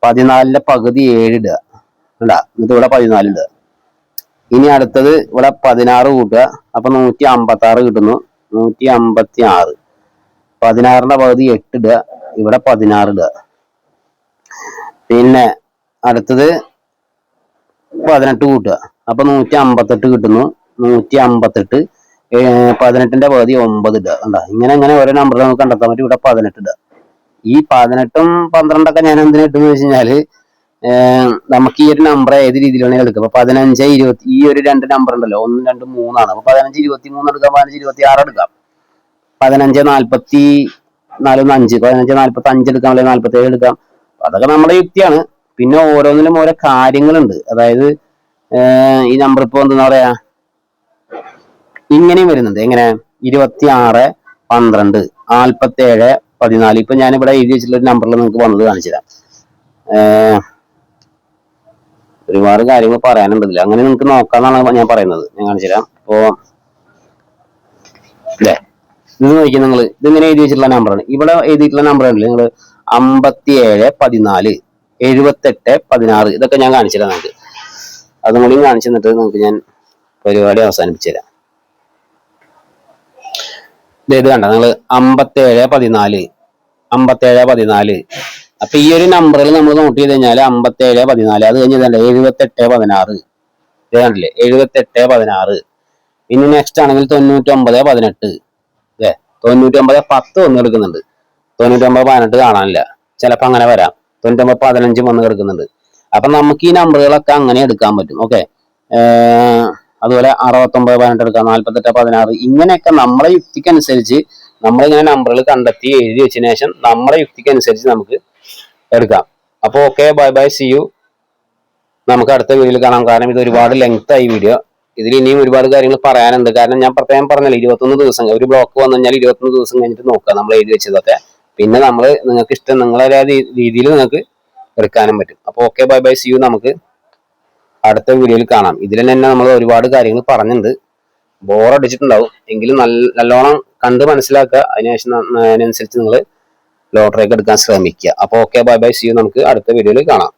14ന്റെ പകുതി 7 ഇടുക. കണ്ടാ. എന്നിട്ട് ഇവിടെ 14 ഇടുക. ഇനി അടുത്തത് ഇവിടെ 16 കൂട്ടുക. അപ്പൊ 156 കിട്ടുന്നു. 156 16ന്റെ പകുതി 8 ഇടുക. ഇവിടെ 16 ഇടുക. പിന്നെ അടുത്തത് 18 കൂട്ടുക. അപ്പൊ 158 കിട്ടുന്നു. 158 18ന്റെ പകുതി 9 ഇടുക. കണ്ടാ. ഇങ്ങനെ ഓരോ നമ്പർ നമുക്ക് കണ്ടെത്താൻ പറ്റും. ഇവിടെ 18 ഇടുക. ഈ 18ഉം 12ഒക്കെ ഞാൻ എന്തിനാ ഇട്ടെന്ന് വെച്ച് കഴിഞ്ഞാല് നമുക്ക് ഈ ഒരു നമ്പർ ഏത് രീതിയിൽ വേണമെങ്കിൽ എടുക്കാം. അപ്പൊ 15 20 ഈ ഒരു 2 നമ്പർ ഉണ്ടല്ലോ, 1 2 3 ആണ്. അപ്പൊ 15 23 എടുക്കാം, 15 26 എടുക്കാം, 15 44 5, 15 45 എടുക്കാം, അല്ലെങ്കിൽ 47 എടുക്കാം. അതൊക്കെ നമ്മുടെ യുക്തിയാണ്. പിന്നെ ഓരോന്നിനും ഓരോ കാര്യങ്ങളുണ്ട്. അതായത് ഈ നമ്പർ ഇപ്പൊ എന്താ പറയാ, ഇങ്ങനെയും വരുന്നുണ്ട്. എങ്ങനെ 26 12 47 14. ഇപ്പൊ ഞാനിവിടെ എഴുതി വെച്ചിട്ടുള്ള ഒരു നമ്പറിൽ നിങ്ങൾക്ക് വന്നത് കാണിച്ചുതരാം. ഒരുപാട് കാര്യങ്ങൾ പറയാനുണ്ടതില്ല. അങ്ങനെ നിങ്ങൾക്ക് നോക്കാന്നാണ് ഞാൻ പറയുന്നത്. ഞാൻ കാണിച്ചുതരാം. അപ്പോ അല്ലേ, ഇത് നോക്കിയാൽ നിങ്ങൾ ഇതിങ്ങനെ എഴുതി വെച്ചിട്ടുള്ള നമ്പറാണ്. ഇവിടെ എഴുതിയിട്ടുള്ള നമ്പർ ഉണ്ടല്ലോ നിങ്ങൾ 57 14 78 16. ഇതൊക്കെ ഞാൻ കാണിച്ചുതരാം നിങ്ങൾക്ക്. അതും കൂടി കാണിച്ചു തന്നിട്ട് നിങ്ങൾക്ക് ഞാൻ പരിപാടി അവസാനിപ്പിച്ചു തരാം. ഇത് കണ്ട നിങ്ങൾ 57 14 57 14. അപ്പൊ ഈ ഒരു നമ്പറിൽ നമ്മൾ നോട്ട് ചെയ്ത് കഴിഞ്ഞാൽ 57 14. അത് കഴിഞ്ഞതല്ലേ 78 16. ഇത് കണ്ടില്ലേ 78 16. ഇനി നെക്സ്റ്റ് ആണെങ്കിൽ 99 18. അല്ലേ 99 10 വന്ന് കിടക്കുന്നുണ്ട്. 99 18 കാണാനില്ല. ചിലപ്പോൾ അങ്ങനെ വരാം. 99 15 വന്ന് കിടക്കുന്നുണ്ട്. അപ്പൊ നമുക്ക് ഈ നമ്പറുകളൊക്കെ അങ്ങനെ എടുക്കാൻ പറ്റും. ഓക്കെ. അതുപോലെ 69 18 എടുക്കാം, 48 16. ഇങ്ങനെയൊക്കെ നമ്മളെ യുക്തിക്കനുസരിച്ച് നമ്മളിങ്ങനെ നമ്പറുകൾ കണ്ടെത്തി എഴുതി വെച്ചതിന് ശേഷം നമ്മുടെ യുക്തിക്കനുസരിച്ച് നമുക്ക് എടുക്കാം. അപ്പൊ okay, bye bye, see you. നമുക്ക് അടുത്ത വീഡിയോയിൽ കാണാം. കാരണം ഇത് ഒരുപാട് ലെങ്ത് ആയി വീഡിയോ. ഇതിൽ ഇനിയും ഒരുപാട് കാര്യങ്ങൾ പറയാനുണ്ട്. കാരണം ഞാൻ പ്രത്യേകം പറഞ്ഞില്ല, 21 ദിവസം ഒരു ബ്ലോക്ക് വന്നു കഴിഞ്ഞാൽ 21 ദിവസം കഴിഞ്ഞിട്ട് നോക്കുക നമ്മൾ എഴുതി വെച്ചതൊക്കെ. പിന്നെ നമ്മൾ നിങ്ങൾക്ക് ഇഷ്ടം നിങ്ങളെ രീതിയിൽ നിങ്ങൾക്ക് എടുക്കാനും പറ്റും. അപ്പൊ okay, bye bye, see you. നമുക്ക് അടുത്ത വീഡിയോയിൽ കാണാം. ഇതിൽ തന്നെ നമ്മൾ ഒരുപാട് കാര്യങ്ങൾ പറഞ്ഞിട്ടുണ്ട്. ബോറടിച്ചിട്ടുണ്ടാവും. എങ്കിലും നല്ലോണം കണ്ട് മനസ്സിലാക്കുക. അതിനനുസരിച്ച് നിങ്ങൾ ലോട്ടറിയൊക്കെ എടുക്കാൻ ശ്രമിക്കുക. അപ്പൊ okay, bye bye, see you. നമുക്ക് അടുത്ത വീഡിയോയിൽ കാണാം.